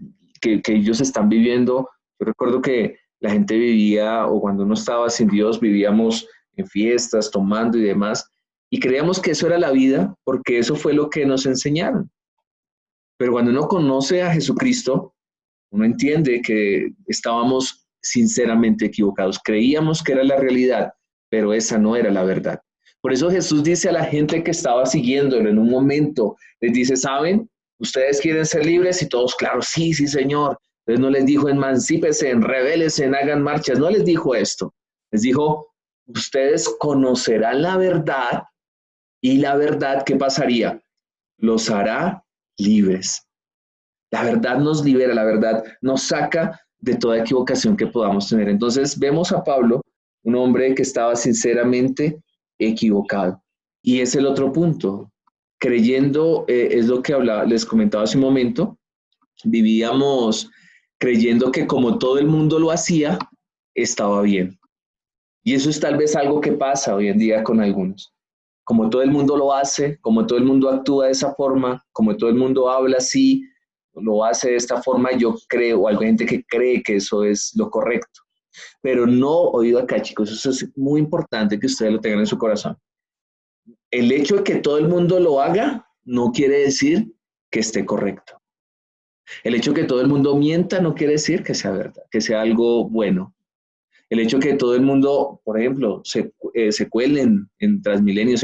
que ellos están viviendo. Yo recuerdo que la gente vivía, o cuando uno estaba sin Dios, vivíamos en fiestas, tomando y demás, y creíamos que eso era la vida porque eso fue lo que nos enseñaron. Pero cuando uno conoce a Jesucristo, uno entiende que estábamos sinceramente equivocados. Creíamos que era la realidad, pero esa no era la verdad. Por eso Jesús dice a la gente que estaba siguiéndolo en un momento, les dice, ¿saben? ¿Ustedes quieren ser libres? Y todos, claro, sí, sí, Señor. Entonces no les dijo, emancípense, rebélense, hagan marchas. No les dijo esto. Les dijo, ustedes conocerán la verdad y la verdad, ¿qué pasaría? Los hará libres. La verdad nos libera, la verdad nos saca de toda equivocación que podamos tener. Entonces vemos a Pablo, un hombre que estaba sinceramente equivocado. Y es el otro punto. Creyendo, es lo que les comentaba hace un momento, vivíamos creyendo que como todo el mundo lo hacía, estaba bien. Y eso es tal vez algo que pasa hoy en día con algunos. Como todo el mundo lo hace, como todo el mundo actúa de esa forma, como todo el mundo habla así, lo hace de esta forma, yo creo, o hay gente que cree que eso es lo correcto. Pero no, oído acá, chicos, eso es muy importante que ustedes lo tengan en su corazón. El hecho de que todo el mundo lo haga no quiere decir que esté correcto. El hecho de que todo el mundo mienta no quiere decir que sea verdad, que sea algo bueno. El hecho de que todo el mundo, por ejemplo, se cuelen en Transmilenio,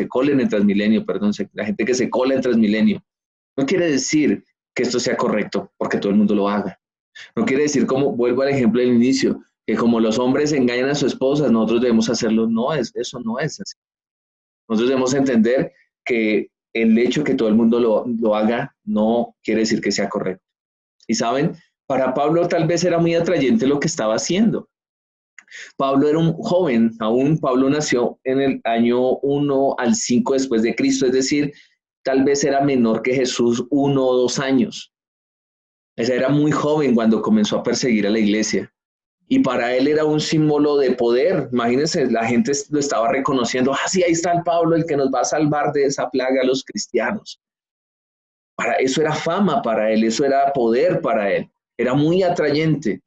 la gente que se cola en Transmilenio, no quiere decir que esto sea correcto porque todo el mundo lo haga. No quiere decir, como vuelvo al ejemplo del inicio, que como los hombres engañan a su esposa, nosotros debemos hacerlo. No, eso no es así. Nosotros debemos entender que el hecho de que todo el mundo lo haga no quiere decir que sea correcto. Y saben, para Pablo tal vez era muy atrayente lo que estaba haciendo. Pablo era un joven, aún Pablo nació en el año 1 al 5 después de Cristo, es decir, tal vez era menor que Jesús 1 o 2 años. Era muy joven cuando comenzó a perseguir a la iglesia. Y para él era un símbolo de poder. Imagínense, la gente lo estaba reconociendo. Ah, sí, ahí está el Pablo, el que nos va a salvar de esa plaga a los cristianos. Para eso era fama para él, eso era poder para él. Era muy atrayente.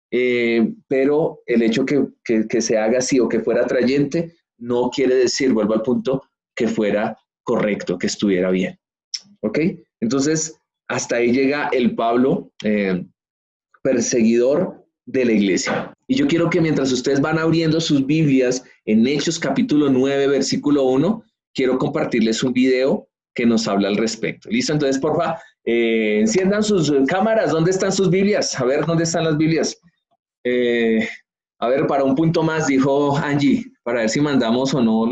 Pero el hecho que se haga así o que fuera atrayente no quiere decir, vuelvo al punto, que fuera correcto, que estuviera bien. ¿Ok? Entonces, hasta ahí llega el Pablo perseguidor de la iglesia. Y yo quiero que mientras ustedes van abriendo sus Biblias en Hechos capítulo 9, versículo 1, quiero compartirles un video que nos habla al respecto. ¿Listo? Entonces, porfa, enciendan sus cámaras. ¿Dónde están sus Biblias? A ver, ¿dónde están las Biblias? A ver, para un punto más, dijo Angie, para ver si mandamos o no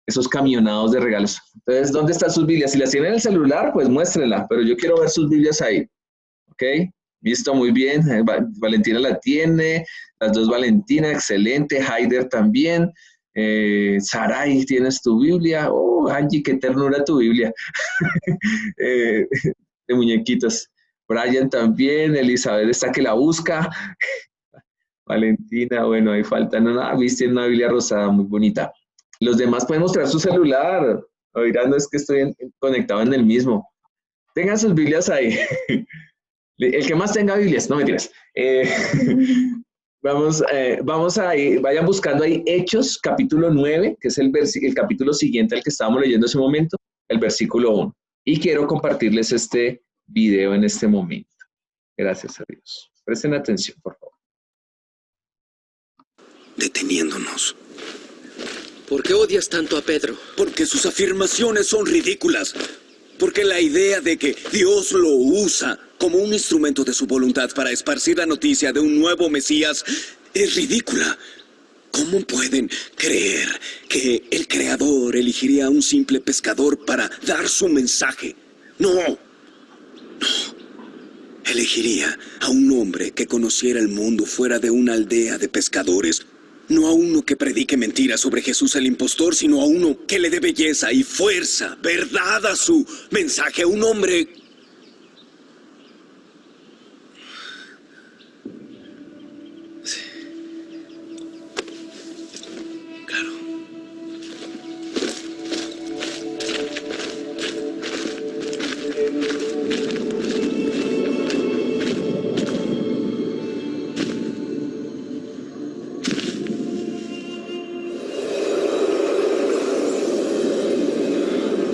esos camionados de regalos. Entonces, ¿dónde están sus Biblias? Si las tienen en el celular, pues muéstrenla, pero yo quiero ver sus Biblias ahí. ¿Ok? Listo, muy bien. Valentina la tiene, las dos Valentina, excelente. Haider también. Sarai, ¿tienes tu Biblia? Oh, Angie, qué ternura tu Biblia. De muñequitos. Brian también, Elizabeth está que la busca. Valentina, bueno, ahí faltan viste una Biblia rosada muy bonita. Los demás pueden mostrar su celular. Oigan, no es que estoy conectado en el mismo. Tengan sus Biblias ahí. El que más tenga Biblias, no mentiras. Vamos a ir, vayan buscando ahí Hechos, capítulo 9, que es el capítulo siguiente al que estábamos leyendo hace un momento, el versículo 1. Y quiero compartirles este video en este momento. Gracias a Dios. Presten atención, por favor. Deteniéndonos. ¿Por qué odias tanto a Pedro? Porque sus afirmaciones son ridículas. Porque la idea de que Dios lo usa como un instrumento de su voluntad para esparcir la noticia de un nuevo Mesías es ridícula. ¿Cómo pueden creer que el Creador elegiría a un simple pescador para dar su mensaje? No. Elegiría a un hombre que conociera el mundo fuera de una aldea de pescadores. No a uno que predique mentiras sobre Jesús el impostor, sino a uno que le dé belleza y fuerza, verdad a su mensaje. Un hombre... Sí. Claro.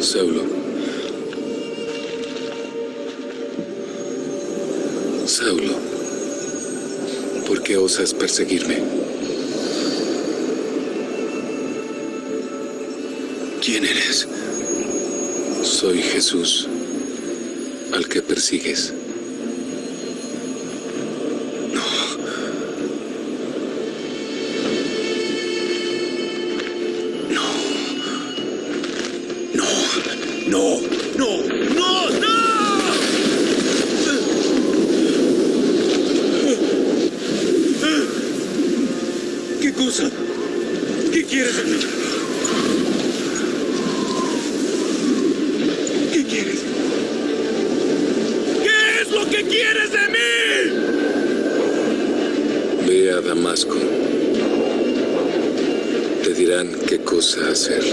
Saulo. Saulo, ¿por qué osas perseguirme? ¿Quién eres? Soy Jesús, al que persigues. No, no, no, no. ¿Qué cosa? ¿Qué quieres de mí? ¿Qué quieres? ¿Qué es lo que quieres de mí? Ve a Damasco. Te dirán qué cosa hacer.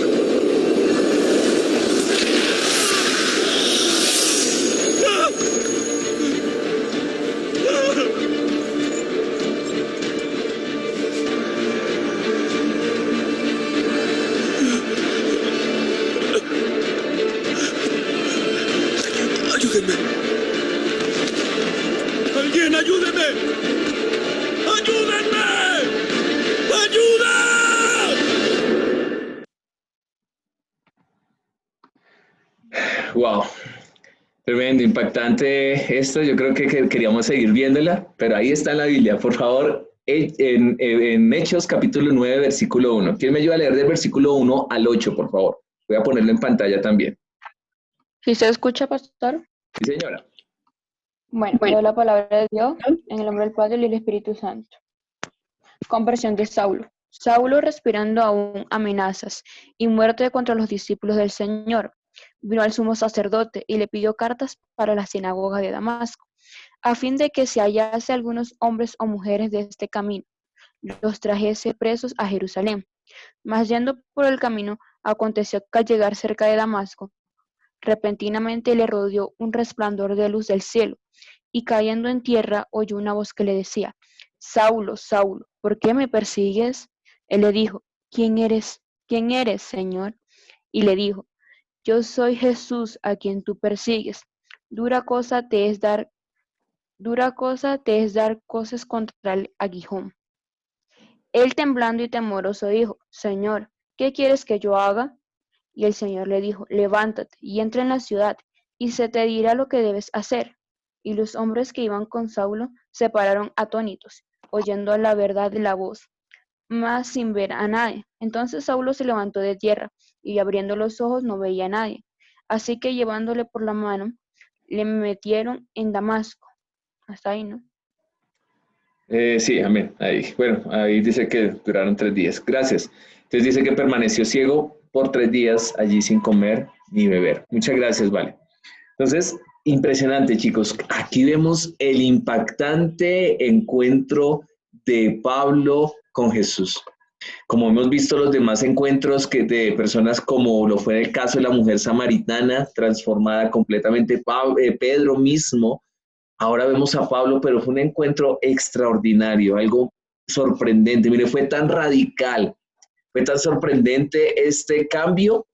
¡Ayúdenme! ¡Alguien, ayúdenme! ¡Ayúdenme! ¡Ayuda! Wow, tremendo, impactante esto. Yo creo que queríamos seguir viéndola, pero ahí está en la Biblia. Por favor, en Hechos capítulo 9, versículo 1. ¿Quién me ayuda a leer del versículo 1 al 8, por favor? Voy a ponerlo en pantalla también. ¿Sí se escucha, pastor? Sí, señora. Bueno, leo la palabra de Dios en el nombre del Padre y del Espíritu Santo. Conversión de Saulo. Saulo, respirando aún amenazas y muerte contra los discípulos del Señor, vino al sumo sacerdote y le pidió cartas para la sinagoga de Damasco, a fin de que se hallase algunos hombres o mujeres de este camino, los trajese presos a Jerusalén. Mas yendo por el camino, aconteció que al llegar cerca de Damasco, repentinamente le rodeó un resplandor de luz del cielo, y cayendo en tierra oyó una voz que le decía: Saulo, Saulo, ¿por qué me persigues? Él le dijo: ¿Quién eres, Señor? Y le dijo: Yo soy Jesús a quien tú persigues. Dura cosa te es dar cosas contra el aguijón. Él, temblando y temoroso, dijo: Señor, ¿qué quieres que yo haga? Y el Señor le dijo: Levántate y entra en la ciudad, y se te dirá lo que debes hacer. Y los hombres que iban con Saulo se pararon atónitos, oyendo la verdad de la voz, mas sin ver a nadie. Entonces Saulo se levantó de tierra, y abriendo los ojos no veía a nadie. Así que llevándole por la mano, le metieron en Damasco. Hasta ahí, ¿no? Sí, amén. Ahí, bueno, ahí dice que duraron 3 días. Gracias. Entonces dice que permaneció ciego por 3 días allí sin comer ni beber. Muchas gracias, vale. Entonces, impresionante, chicos. Aquí vemos el impactante encuentro de Pablo con Jesús. Como hemos visto los demás encuentros de personas, como lo fue el caso de la mujer samaritana, transformada completamente, Pedro mismo. Ahora vemos a Pablo, pero fue un encuentro extraordinario, algo sorprendente. Mire, fue tan radical, fue tan sorprendente este cambio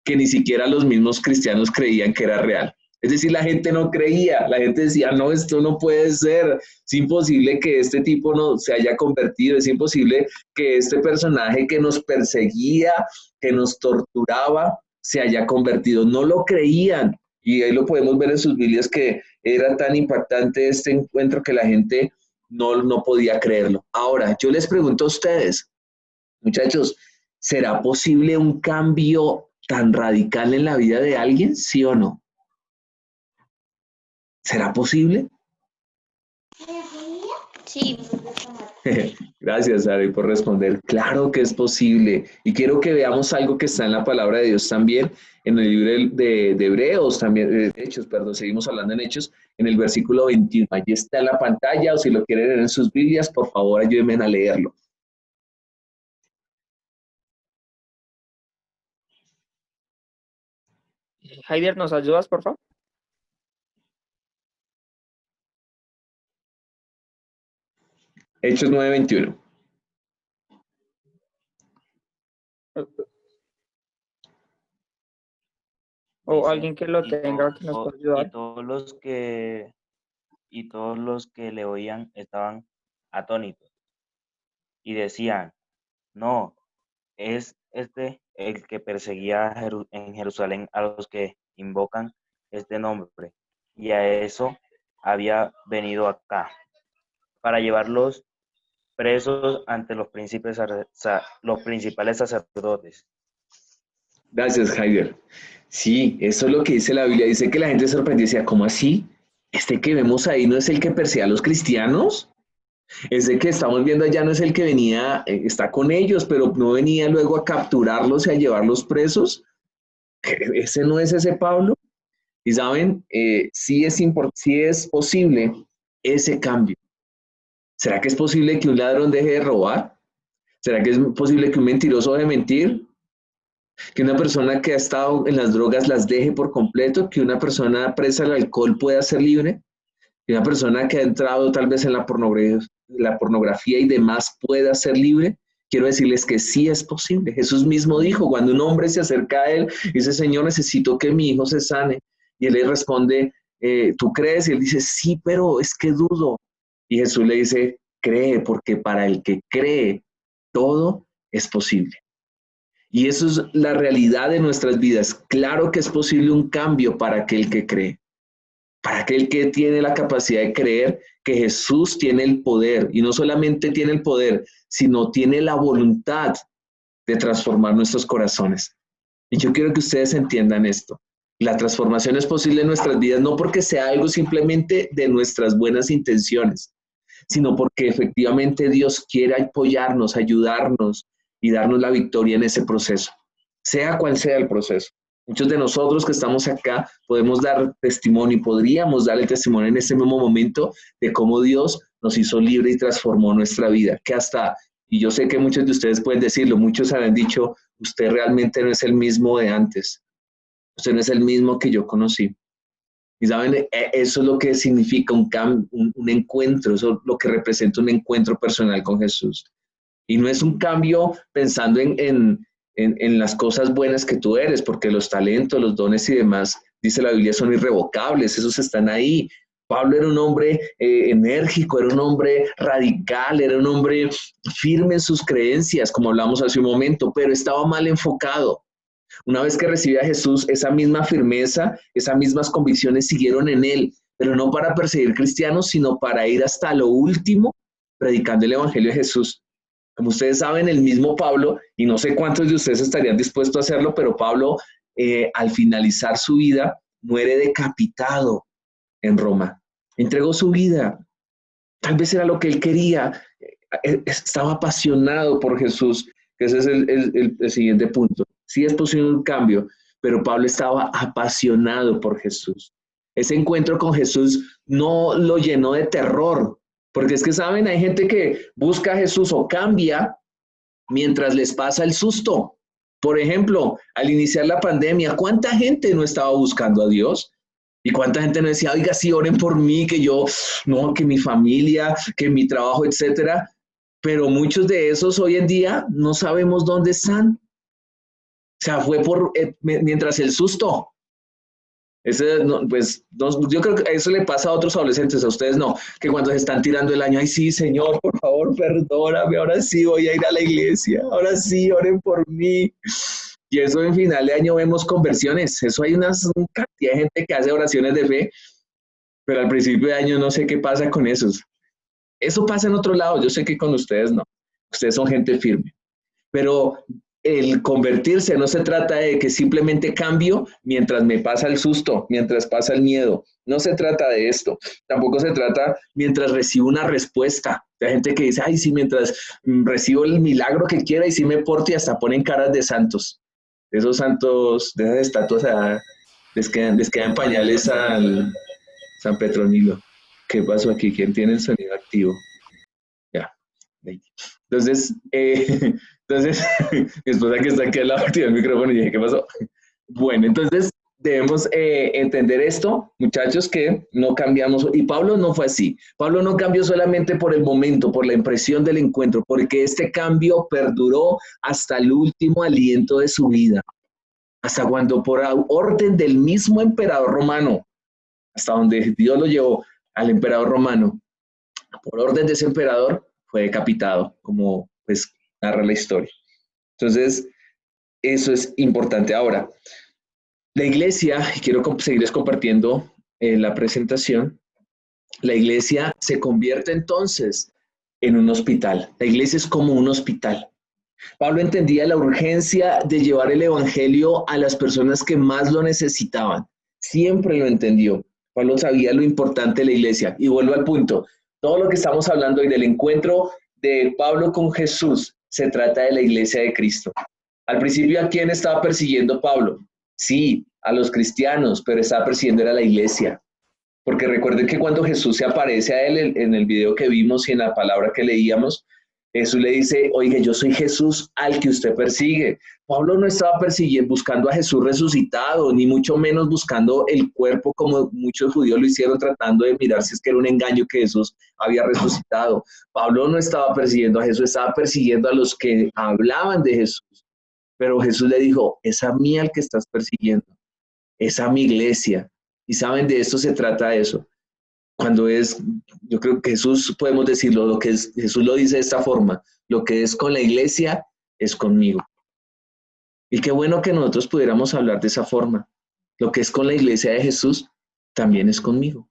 que ni siquiera los mismos cristianos creían que era real. Es decir, la gente no creía, la gente decía: no, esto no puede ser, es imposible que este tipo no se haya convertido, es imposible que este personaje que nos perseguía, que nos torturaba, se haya convertido. No lo creían. Y ahí lo podemos ver en sus Biblias, que era tan impactante este encuentro que la gente no podía creerlo. Ahora, yo les pregunto a ustedes, muchachos, ¿será posible un cambio tan radical en la vida de alguien? ¿Sí o no? ¿Será posible? Sí. Gracias, Ari, por responder. Claro que es posible. Y quiero que veamos algo que está en la palabra de Dios también, en el libro de Hebreos, también, de Hechos, perdón, seguimos hablando en Hechos, en el versículo 21. Allí está en la pantalla, o si lo quieren leer en sus Biblias, por favor, ayúdenme a leerlo. Heider, ¿nos ayudas, por favor? Hechos 9:21. O Dice, alguien que lo tenga que nos pueda ayudar. y todos los que le oían estaban atónitos y decían, no, es este el que perseguía en Jerusalén a los que invocan este nombre, y a eso había venido acá, para llevarlos presos ante los principales sacerdotes. Gracias, Heider. Sí, eso es lo que dice la Biblia. Dice que la gente se sorprendió y decía, ¿cómo así? ¿Este que vemos ahí no es el que persigue a los cristianos? Ese que estamos viendo allá no es el que venía, está con ellos, pero no venía luego a capturarlos y a llevarlos presos. ¿Ese no es ese Pablo? Y saben, sí es posible ese cambio. ¿Será que es posible que un ladrón deje de robar? ¿Será que es posible que un mentiroso deje de mentir? ¿Que una persona que ha estado en las drogas las deje por completo? ¿Que una persona presa al alcohol pueda ser libre? ¿Que una persona que ha entrado tal vez en la pornografía y demás pueda ser libre? Quiero decirles que sí es posible. Jesús mismo dijo, cuando un hombre se acerca a él, dice, Señor, necesito que mi hijo se sane. Y él le responde, ¿tú crees? Y él dice, sí, pero es que dudo. Y Jesús le dice, cree, porque para el que cree, todo es posible. Y eso es la realidad de nuestras vidas. Claro que es posible un cambio para aquel que cree, para aquel que tiene la capacidad de creer que Jesús tiene el poder, y no solamente tiene el poder, sino tiene la voluntad de transformar nuestros corazones. Y yo quiero que ustedes entiendan esto. La transformación es posible en nuestras vidas no porque sea algo simplemente de nuestras buenas intenciones, sino porque efectivamente Dios quiere apoyarnos, ayudarnos y darnos la victoria en ese proceso, sea cual sea el proceso. Muchos de nosotros que estamos acá podemos dar testimonio y podríamos dar el testimonio en este mismo momento de cómo Dios nos hizo libre y transformó nuestra vida, que hasta, y yo sé que muchos de ustedes pueden decirlo, muchos han dicho, usted realmente no es el mismo de antes, usted no es el mismo que yo conocí. Y saben, eso es lo que significa un encuentro, eso es lo que representa un encuentro personal con Jesús. Y no es un cambio pensando en las cosas buenas que tú eres, porque los talentos, los dones y demás, dice la Biblia, son irrevocables, esos están ahí. Pablo era un hombre enérgico, era un hombre radical, era un hombre firme en sus creencias, como hablamos hace un momento, pero estaba mal enfocado. Una vez que recibió a Jesús, esa misma firmeza, esas mismas convicciones siguieron en él, pero no para perseguir cristianos, sino para ir hasta lo último, predicando el Evangelio de Jesús. Como ustedes saben, el mismo Pablo, y no sé cuántos de ustedes estarían dispuestos a hacerlo, pero Pablo, al finalizar su vida, muere decapitado en Roma. Entregó su vida. Tal vez era lo que él quería. Estaba apasionado por Jesús, que ese es el siguiente punto. Sí es posible un cambio, pero Pablo estaba apasionado por Jesús. Ese encuentro con Jesús no lo llenó de terror, porque es que, ¿saben? Hay gente que busca a Jesús o cambia mientras les pasa el susto. Por ejemplo, al iniciar la pandemia, ¿cuánta gente no estaba buscando a Dios? ¿Y cuánta gente no decía, oiga, sí, oren por mí, que yo, no, que mi familia, que mi trabajo, etcétera? Pero muchos de esos hoy en día no sabemos dónde están. O sea, fue mientras el susto. Yo creo que eso le pasa a otros adolescentes, a ustedes no, que cuando se están tirando el año, ay sí, Señor, por favor, perdóname, ahora sí voy a ir a la iglesia, ahora sí, oren por mí. Y eso en final de año vemos conversiones, eso hay una cantidad de gente que hace oraciones de fe, pero al principio de año no sé qué pasa con esos. Eso pasa en otro lado, yo sé que con ustedes no, ustedes son gente firme. Pero el convertirse no se trata de que simplemente cambio mientras me pasa el susto, mientras pasa el miedo. No se trata de esto. Tampoco se trata mientras recibo una respuesta. Hay gente que dice, ay, sí, mientras recibo el milagro que quiera y sí me porto y hasta ponen caras de santos. Esos santos, de esas estatuas, les quedan pañales al San Petronilo. ¿Qué pasó aquí? ¿Quién tiene el sonido activo? Ya. Entonces, mi esposa que está aquí al lado activó el micrófono y dije, ¿qué pasó? Bueno, entonces debemos entender esto, muchachos, que no cambiamos. Y Pablo no fue así. Pablo no cambió solamente por el momento, por la impresión del encuentro, porque este cambio perduró hasta el último aliento de su vida. Hasta cuando por orden del mismo emperador romano, hasta donde Dios lo llevó al emperador romano, por orden de ese emperador fue decapitado, como pues narra la historia. Entonces, eso es importante. Ahora, la iglesia, y quiero seguirles compartiendo la presentación, la iglesia se convierte entonces en un hospital. La iglesia es como un hospital. Pablo entendía la urgencia de llevar el evangelio a las personas que más lo necesitaban. Siempre lo entendió. Pablo sabía lo importante de la iglesia. Y vuelvo al punto. Todo lo que estamos hablando hoy del encuentro de Pablo con Jesús se trata de la iglesia de Cristo. Al principio, ¿a quién estaba persiguiendo Pablo? Sí, a los cristianos, pero estaba persiguiendo a la iglesia. Porque recuerden que cuando Jesús se aparece a él en el video que vimos y en la palabra que leíamos, Jesús le dice, oiga, yo soy Jesús al que usted persigue. Pablo no estaba persiguiendo, buscando a Jesús resucitado, ni mucho menos buscando el cuerpo como muchos judíos lo hicieron, tratando de mirar si es que era un engaño que Jesús había resucitado. Pablo no estaba persiguiendo a Jesús, estaba persiguiendo a los que hablaban de Jesús. Pero Jesús le dijo, es a mí al que estás persiguiendo, es a mi iglesia. Y saben, de esto se trata eso. Cuando es, yo creo que Jesús, podemos decirlo, lo que es, Jesús lo dice de esta forma, lo que es con la iglesia es conmigo. Y qué bueno que nosotros pudiéramos hablar de esa forma. Lo que es con la iglesia de Jesús también es conmigo.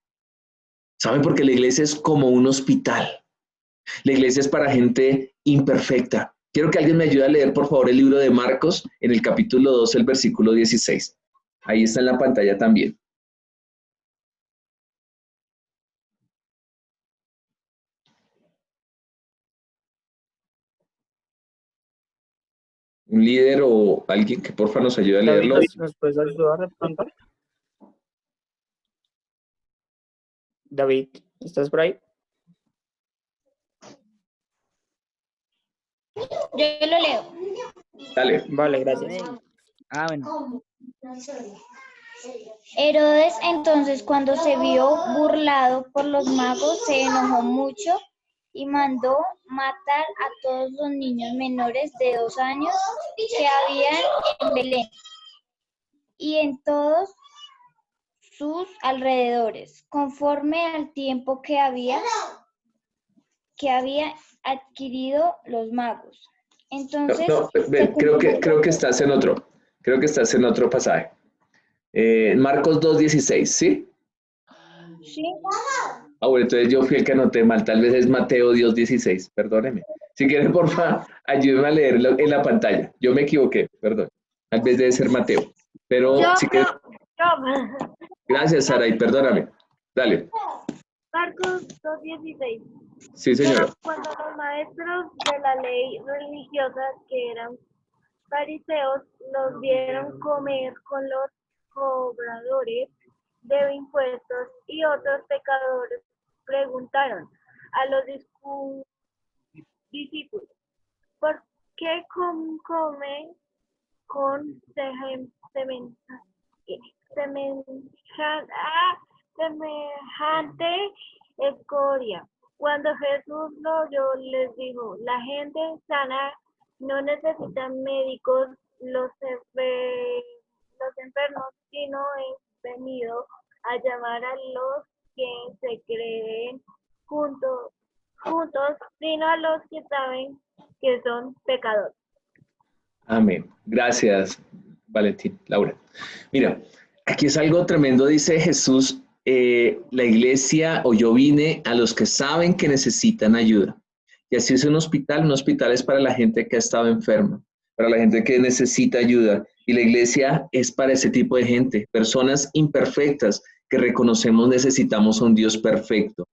¿Saben? Porque la iglesia es como un hospital. La iglesia es para gente imperfecta. Quiero que alguien me ayude a leer, por favor, el libro de Marcos, en el capítulo 2, el versículo 16. Ahí está en la pantalla también. Un líder o alguien que porfa nos ayude a leerlo. David, ¿nos puedes ayudar de pronto? David, ¿estás por ahí? Yo lo leo. Dale. Vale, gracias. Bueno. Herodes entonces, cuando se vio burlado por los magos, se enojó mucho y mandó matar a todos los niños menores de 2 años que habían en Belén y en todos sus alrededores, conforme al tiempo que había adquirido los magos. Entonces, creo que estás en otro pasaje. Marcos 2:16, ¿sí? Sí. Bueno, entonces yo fui el que anoté mal, tal vez es Mateo 2:16, perdóneme. Si quieren, porfa, ayúdenme a leerlo en la pantalla. Yo me equivoqué, perdón. Tal vez debe ser Mateo. Pero si quieren... Gracias, Sara, y perdóname. Dale. Marcos 2:16. Sí, señora. Pero cuando los maestros de la ley religiosa, que eran fariseos, los vieron comer con los cobradores de impuestos y otros pecadores, preguntaron a los discípulos, ¿por qué comen con semejante escoria? Cuando Jesús lo oyó, les dijo, la gente sana no necesita médicos, los enfermos, sino he venido a llamar a los que se creen juntos, sino a los que saben que son pecadores. Amén. Gracias, Valentín. Laura. Mira, aquí es algo tremendo, dice Jesús, la iglesia, o yo vine a los que saben que necesitan ayuda. Y así es un hospital es para la gente que ha estado enferma. para la gente que necesita ayuda. Y la iglesia es para ese tipo de gente, personas imperfectas que reconocemos necesitamos a un Dios perfecto.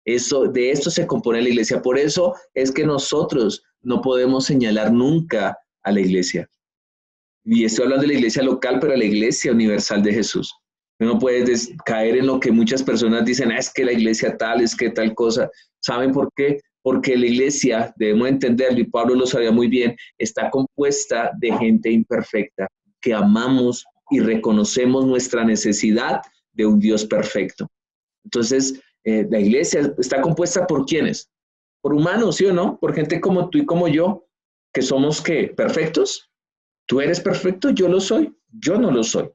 De esto se compone la iglesia. Por eso es que nosotros no podemos señalar nunca a la iglesia. Y estoy hablando de la iglesia local, pero la iglesia universal de Jesús. No puedes caer en lo que muchas personas dicen, es que la iglesia tal, es que tal cosa. ¿Saben por qué? Porque la iglesia, debemos entenderlo, y Pablo lo sabía muy bien, está compuesta de gente imperfecta, que amamos y reconocemos nuestra necesidad de un Dios perfecto. Entonces, la iglesia está compuesta ¿por quiénes? Por humanos, ¿sí o no? Por gente como tú y como yo, que somos, ¿qué? ¿Perfectos? ¿Tú eres perfecto? Yo lo soy. Yo no lo soy.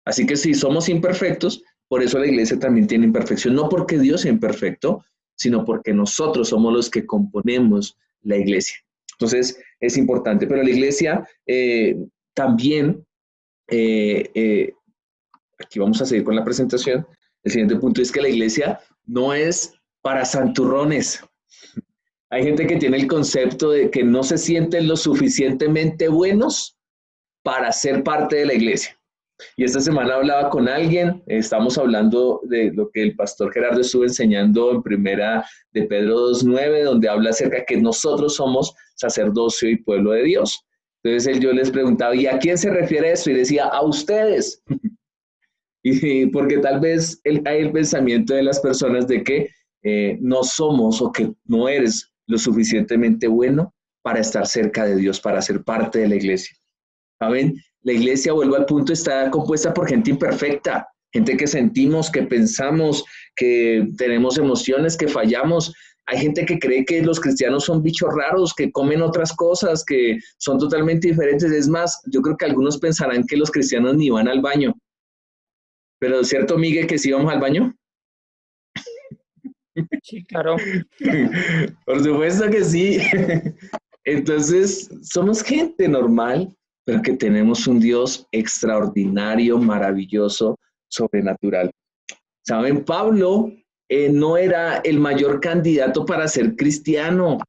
Así que si somos imperfectos, por eso la iglesia también tiene imperfección. No porque Dios sea imperfecto, sino porque nosotros somos los que componemos la iglesia. Entonces, es importante. Pero la iglesia también, aquí vamos a seguir con la presentación. El siguiente punto es que la iglesia no es para santurrones. Hay gente que tiene el concepto de que no se sienten lo suficientemente buenos para ser parte de la iglesia. Y esta semana hablaba con alguien, estamos hablando de lo que el pastor Gerardo estuvo enseñando en primera de Pedro 2:9, donde habla acerca de que nosotros somos sacerdocio y pueblo de Dios. Entonces yo les preguntaba, ¿y a quién se refiere eso? Y decía, a ustedes. Y porque tal vez hay el pensamiento de las personas de que no somos o que no eres lo suficientemente bueno para estar cerca de Dios, para ser parte de la iglesia. ¿Saben? La iglesia, vuelvo al punto, está compuesta por gente imperfecta, gente que sentimos, que pensamos, que tenemos emociones, que fallamos. Hay gente que cree que los cristianos son bichos raros, que comen otras cosas, que son totalmente diferentes. Es más, yo creo que algunos pensarán que los cristianos ni van al baño. Pero ¿es cierto, Miguel, que sí vamos al baño? Sí, claro. Por supuesto que sí. Entonces, somos gente normal, pero que tenemos un Dios extraordinario, maravilloso, sobrenatural. ¿Saben? Pablo no era el mayor candidato para ser cristiano.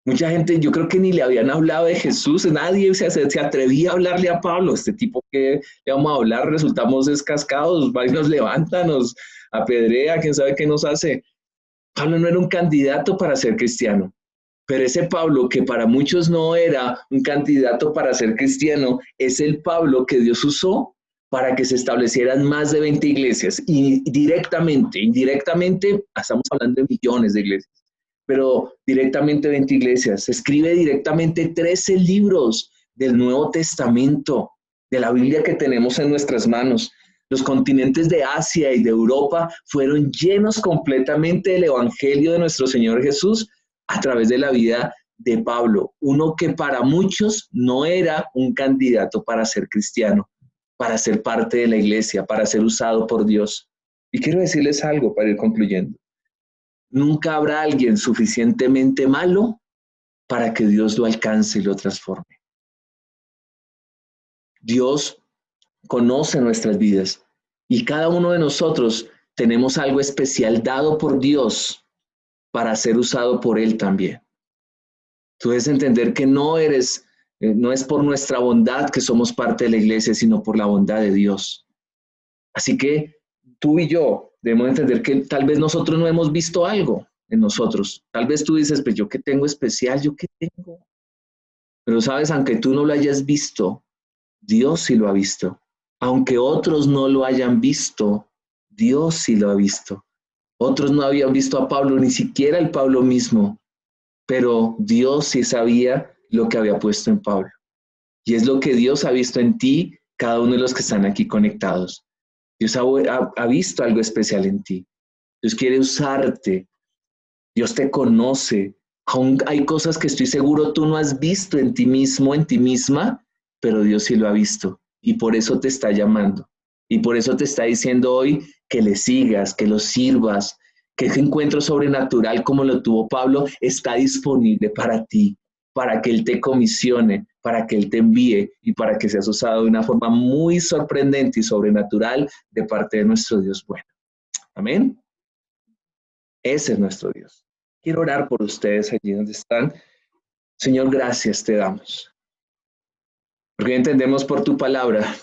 Mucha gente, yo creo que ni le habían hablado de Jesús, nadie se atrevía a hablarle a Pablo. Este tipo que le vamos a hablar, resultamos descascados, va y nos levanta, nos apedrea, quién sabe qué nos hace. Pablo no era un candidato para ser cristiano. Pero ese Pablo, que para muchos no era un candidato para ser cristiano, es el Pablo que Dios usó para que se establecieran más de 20 iglesias. Y indirectamente, estamos hablando de millones de iglesias, pero directamente 20 iglesias. Se escribe directamente 13 libros del Nuevo Testamento, de la Biblia que tenemos en nuestras manos. Los continentes de Asia y de Europa fueron llenos completamente del Evangelio de nuestro Señor Jesús, a través de la vida de Pablo, uno que para muchos no era un candidato para ser cristiano, para ser parte de la iglesia, para ser usado por Dios. Y quiero decirles algo para ir concluyendo. Nunca habrá alguien suficientemente malo para que Dios lo alcance y lo transforme. Dios conoce nuestras vidas y cada uno de nosotros tenemos algo especial dado por Dios para ser usado por Él también. Tú debes entender que no es por nuestra bondad que somos parte de la iglesia, sino por la bondad de Dios. Así que tú y yo debemos entender que tal vez nosotros no hemos visto algo en nosotros. Tal vez tú dices, pues yo qué tengo especial, yo qué tengo. Pero sabes, aunque tú no lo hayas visto, Dios sí lo ha visto. Aunque otros no lo hayan visto, Dios sí lo ha visto. Otros no habían visto a Pablo, ni siquiera el Pablo mismo, pero Dios sí sabía lo que había puesto en Pablo. Y es lo que Dios ha visto en ti, cada uno de los que están aquí conectados. Dios ha visto algo especial en ti. Dios quiere usarte. Dios te conoce. Aún hay cosas que estoy seguro tú no has visto en ti mismo, en ti misma, pero Dios sí lo ha visto. Y por eso te está llamando. Y por eso te está diciendo hoy que le sigas, que lo sirvas, que ese encuentro sobrenatural como lo tuvo Pablo está disponible para ti, para que Él te comisione, para que Él te envíe y para que seas usado de una forma muy sorprendente y sobrenatural de parte de nuestro Dios bueno. Amén. Ese es nuestro Dios. Quiero orar por ustedes allí donde están. Señor, gracias te damos. Porque entendemos por tu palabra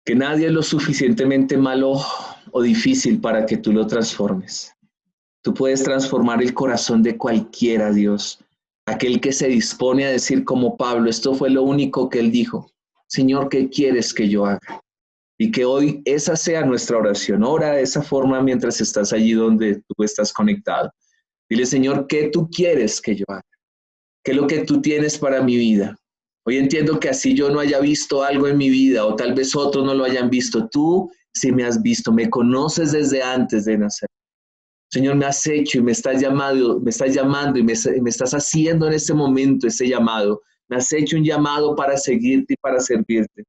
que nadie es lo suficientemente malo o difícil para que tú lo transformes. Tú puedes transformar el corazón de cualquiera, Dios. Aquel que se dispone a decir como Pablo, esto fue lo único que él dijo. Señor, ¿qué quieres que yo haga? Y que hoy esa sea nuestra oración. Ora de esa forma mientras estás allí donde tú estás conectado. Dile, Señor, ¿qué tú quieres que yo haga? ¿Qué es lo que tú tienes para mi vida? Hoy entiendo que así yo no haya visto algo en mi vida o tal vez otros no lo hayan visto. Tú sí me has visto, me conoces desde antes de nacer. Señor, me has hecho y me estás llamando y me estás haciendo en este momento ese llamado. Me has hecho un llamado para seguirte y para servirte.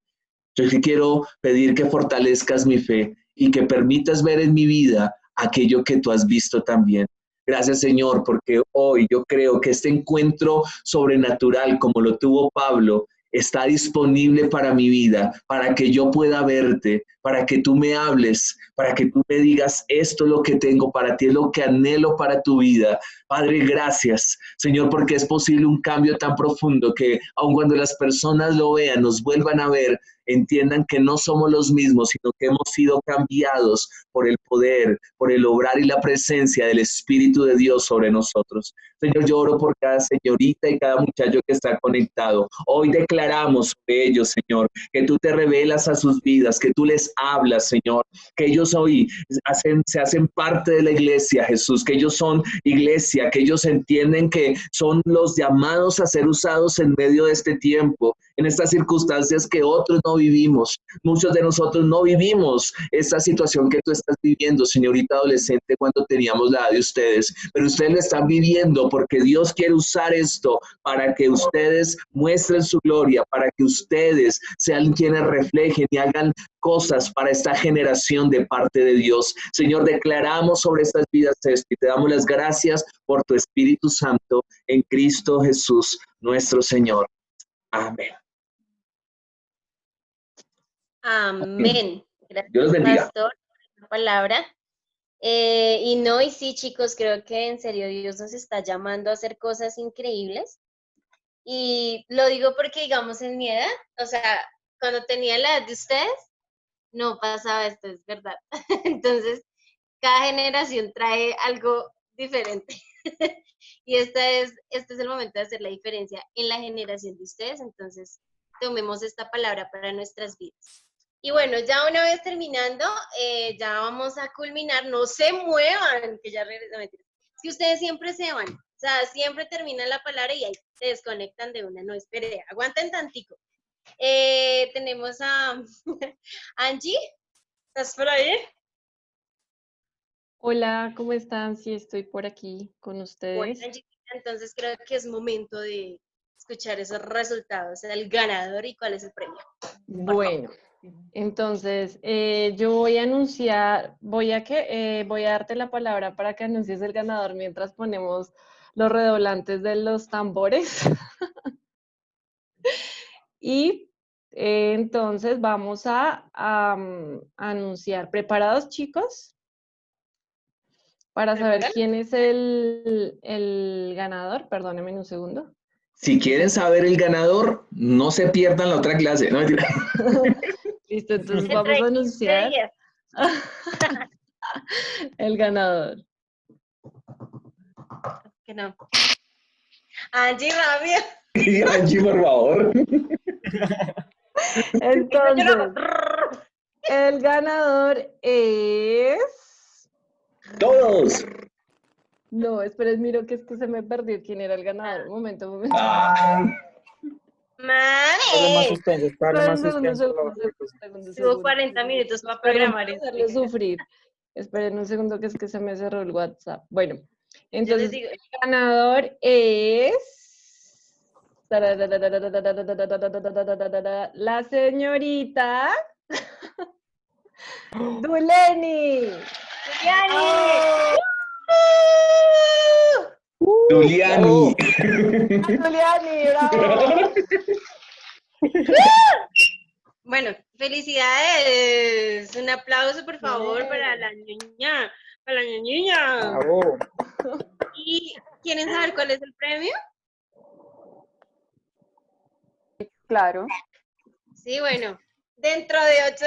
Yo te quiero pedir que fortalezcas mi fe y que permitas ver en mi vida aquello que tú has visto también. Gracias, Señor, porque hoy yo creo que este encuentro sobrenatural, como lo tuvo Pablo, está disponible para mi vida, para que yo pueda verte, para que tú me hables, para que tú me digas, esto es lo que tengo para ti, es lo que anhelo para tu vida. Padre, gracias, Señor, porque es posible un cambio tan profundo que aun cuando las personas lo vean, nos vuelvan a ver, entiendan que no somos los mismos, sino que hemos sido cambiados por el poder, por el obrar y la presencia del Espíritu de Dios sobre nosotros. Señor, yo oro por cada señorita y cada muchacho que está conectado. Hoy declaramos sobre ellos, Señor, que tú te revelas a sus vidas, que tú les hablas, Señor, que ellos hoy se hacen parte de la iglesia, Jesús, que ellos son iglesia, que ellos entienden que son los llamados a ser usados en medio de este tiempo, en estas circunstancias que otros no vivimos. Muchos de nosotros no vivimos esta situación que tú estás viviendo, señorita adolescente, cuando teníamos la edad de ustedes, pero ustedes lo están viviendo porque Dios quiere usar esto para que ustedes muestren su gloria, para que ustedes sean quienes reflejen y hagan cosas para esta generación de parte de Dios. Señor, declaramos sobre estas vidas esto y te damos las gracias por tu Espíritu Santo en Cristo Jesús, nuestro Señor. Amén. Amén. Gracias, Dios los bendiga. Pastor, por la palabra. Y sí, chicos, creo que en serio Dios nos está llamando a hacer cosas increíbles. Y lo digo porque, digamos, en mi edad, o sea, cuando tenía la edad de ustedes, no pasaba esto, es verdad. Entonces, cada generación trae algo diferente. Y este es el momento de hacer la diferencia en la generación de ustedes. Entonces, tomemos esta palabra para nuestras vidas. Y bueno, ya una vez terminando, ya vamos a culminar. No se muevan, que ya regreso. Es que ustedes siempre se van. O sea, siempre terminan la palabra y ahí se desconectan de una. No, espere, aguanten tantico. Tenemos a Angie. ¿Estás por ahí? Hola, ¿cómo están? Sí, estoy por aquí con Bueno, ustedes. Angie, entonces creo que es momento de escuchar esos resultados, el ganador y cuál es el premio. Bueno, entonces yo voy a anunciar, voy a darte la palabra para que anuncies el ganador mientras ponemos los redoblantes de los tambores. Y entonces vamos a anunciar. ¿Preparados, chicos? Para saber quién es el ganador. Perdónenme un segundo. Si quieren saber el ganador, no se pierdan la otra clase. No, mentira. Listo, entonces vamos a anunciar el ganador. Que no. Angie, rápido. Angie, por favor. Entonces, el ganador es... Todos. No, esperen, miro que es que se me perdió quién era el ganador. Un momento. ¡Mami! Tuvo 40 minutos para programar esto. Hacerlo sufrir. Esperen un segundo que es que se me cerró el WhatsApp. Bueno, entonces digo, el ganador es la señorita Duleni. Juliani. Juliani, bravo. Bueno, felicidades. Un aplauso, por favor, para la niña. Para la niña. Bravo. ¿Y quieren saber cuál es el premio? Claro. Sí, bueno, dentro de 8...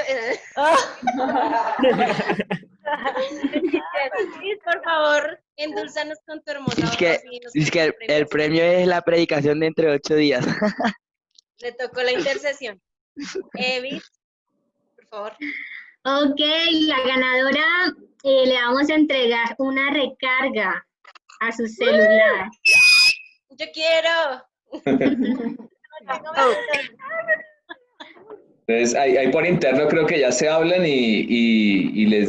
Liz, por favor, endulzanos con tu hermosa voz. Así nos Es que cuentas el premio es la predicación de entre 8 días. Le tocó la intercesión. Evis, por favor. Ok, la ganadora le vamos a entregar una recarga a su celular. Yo quiero. Entonces, ahí por interno creo que ya se hablan y les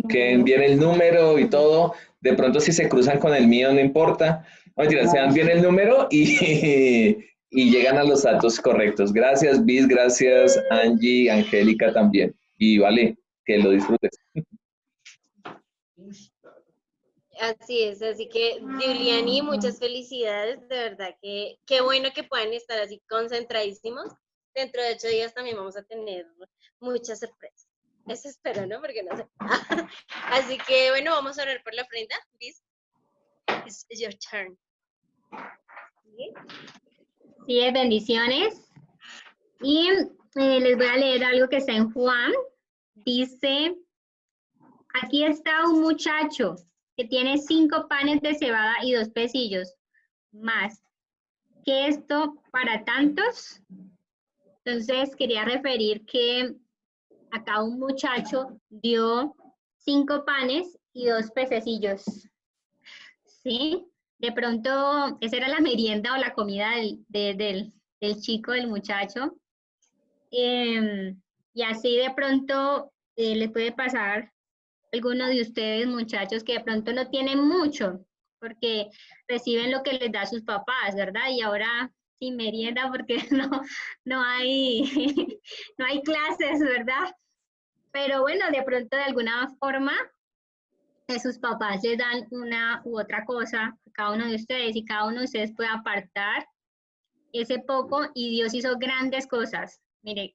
que envíen el número y todo. De pronto si se cruzan con el mío no importa. No, mentira, se dan bien el número y llegan a los datos correctos. Gracias, Bis, gracias, Angie, Angélica también. Y vale, que lo disfrutes. Así es, así que Giuliani, muchas felicidades, de verdad que qué bueno que puedan estar así concentradísimos. Dentro de 8 días también vamos a tener muchas sorpresas. Eso espero, ¿no? Porque no sé. Así que bueno, vamos a orar por la ofrenda. Liz, it's your turn. ¿Sí? Sí, bendiciones. Y les voy a leer algo que está en Juan. Dice, aquí está un muchacho que tiene 5 panes de cebada y 2 pecillos. Más que esto para tantos. Entonces quería referir que acá un muchacho dio 5 panes y 2 pececillos. ¿Sí? De pronto, esa era la merienda o la comida del chico, del muchacho. Y así de pronto le puede pasar a alguno de ustedes, muchachos, que de pronto no tienen mucho, porque reciben lo que les da sus papás, ¿verdad? Y ahora sin merienda porque no hay, no hay clases, ¿verdad? Pero bueno, de pronto de alguna forma sus papás les dan una u otra cosa a cada uno de ustedes y cada uno de ustedes puede apartar ese poco y Dios hizo grandes cosas. Mire,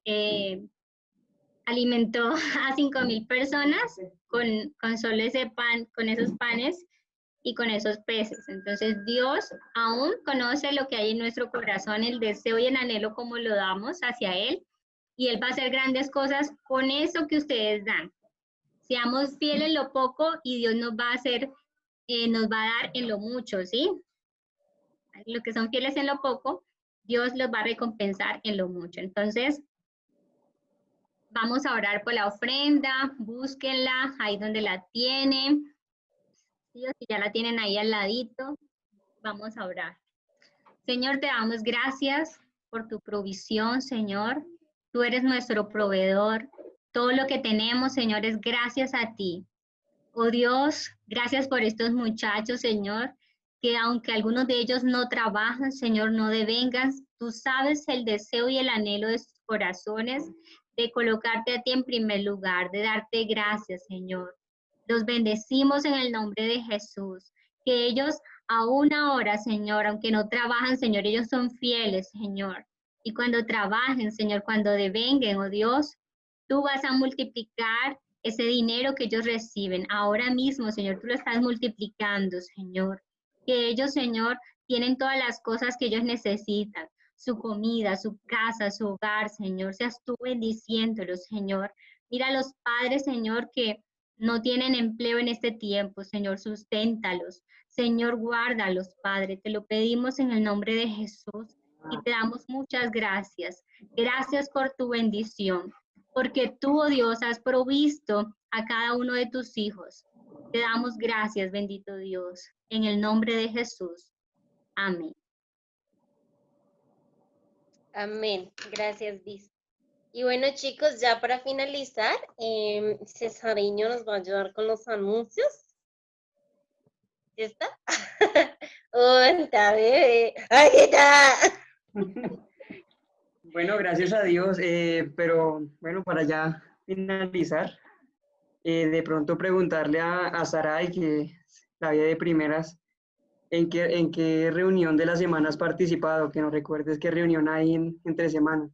alimentó a 5,000 personas con solo ese pan, con esos panes y con esos peces. Entonces Dios aún conoce lo que hay en nuestro corazón, el deseo y el anhelo como lo damos hacia Él, y Él va a hacer grandes cosas con eso que ustedes dan. Seamos fieles en lo poco y Dios nos va a hacer, nos va a dar en lo mucho, ¿sí? Los que son fieles en lo poco, Dios los va a recompensar en lo mucho. Entonces, vamos a orar por la ofrenda, búsquenla ahí donde la tienen. ¿Sí? O si ya la tienen ahí al ladito, vamos a orar. Señor, te damos gracias por tu provisión, Señor. Tú eres nuestro proveedor. Todo lo que tenemos, Señor, es gracias a ti. Oh Dios, gracias por estos muchachos, Señor, que aunque algunos de ellos no trabajan, Señor, no devengan. Tú sabes el deseo y el anhelo de sus corazones de colocarte a ti en primer lugar, de darte gracias, Señor. Los bendecimos en el nombre de Jesús. Que ellos aún ahora, Señor, aunque no trabajan, Señor, ellos son fieles, Señor. Y cuando trabajen, Señor, cuando devenguen, oh Dios, tú vas a multiplicar ese dinero que ellos reciben. Ahora mismo, Señor, tú lo estás multiplicando, Señor. Que ellos, Señor, tienen todas las cosas que ellos necesitan. Su comida, su casa, su hogar, Señor. Seas tú bendiciéndolos, Señor. Mira a los padres, Señor, que no tienen empleo en este tiempo, Señor, susténtalos. Señor, guárdalos, Padre. Te lo pedimos en el nombre de Jesús y te damos muchas gracias. Gracias por tu bendición, porque tú, oh Dios, has provisto a cada uno de tus hijos. Te damos gracias, bendito Dios, en el nombre de Jesús. Amén. Amén. Gracias, Bis. Y bueno, chicos, ya para finalizar, Cesariño nos va a ayudar con los anuncios. ¿Ya está? ¡Hola, bebé! ¡Ahí está! Bueno, gracias a Dios, pero bueno, para ya finalizar, de pronto preguntarle a Saray, que la vida de primeras, ¿en qué reunión de la semana has participado? Que nos recuerdes qué reunión hay entre semana.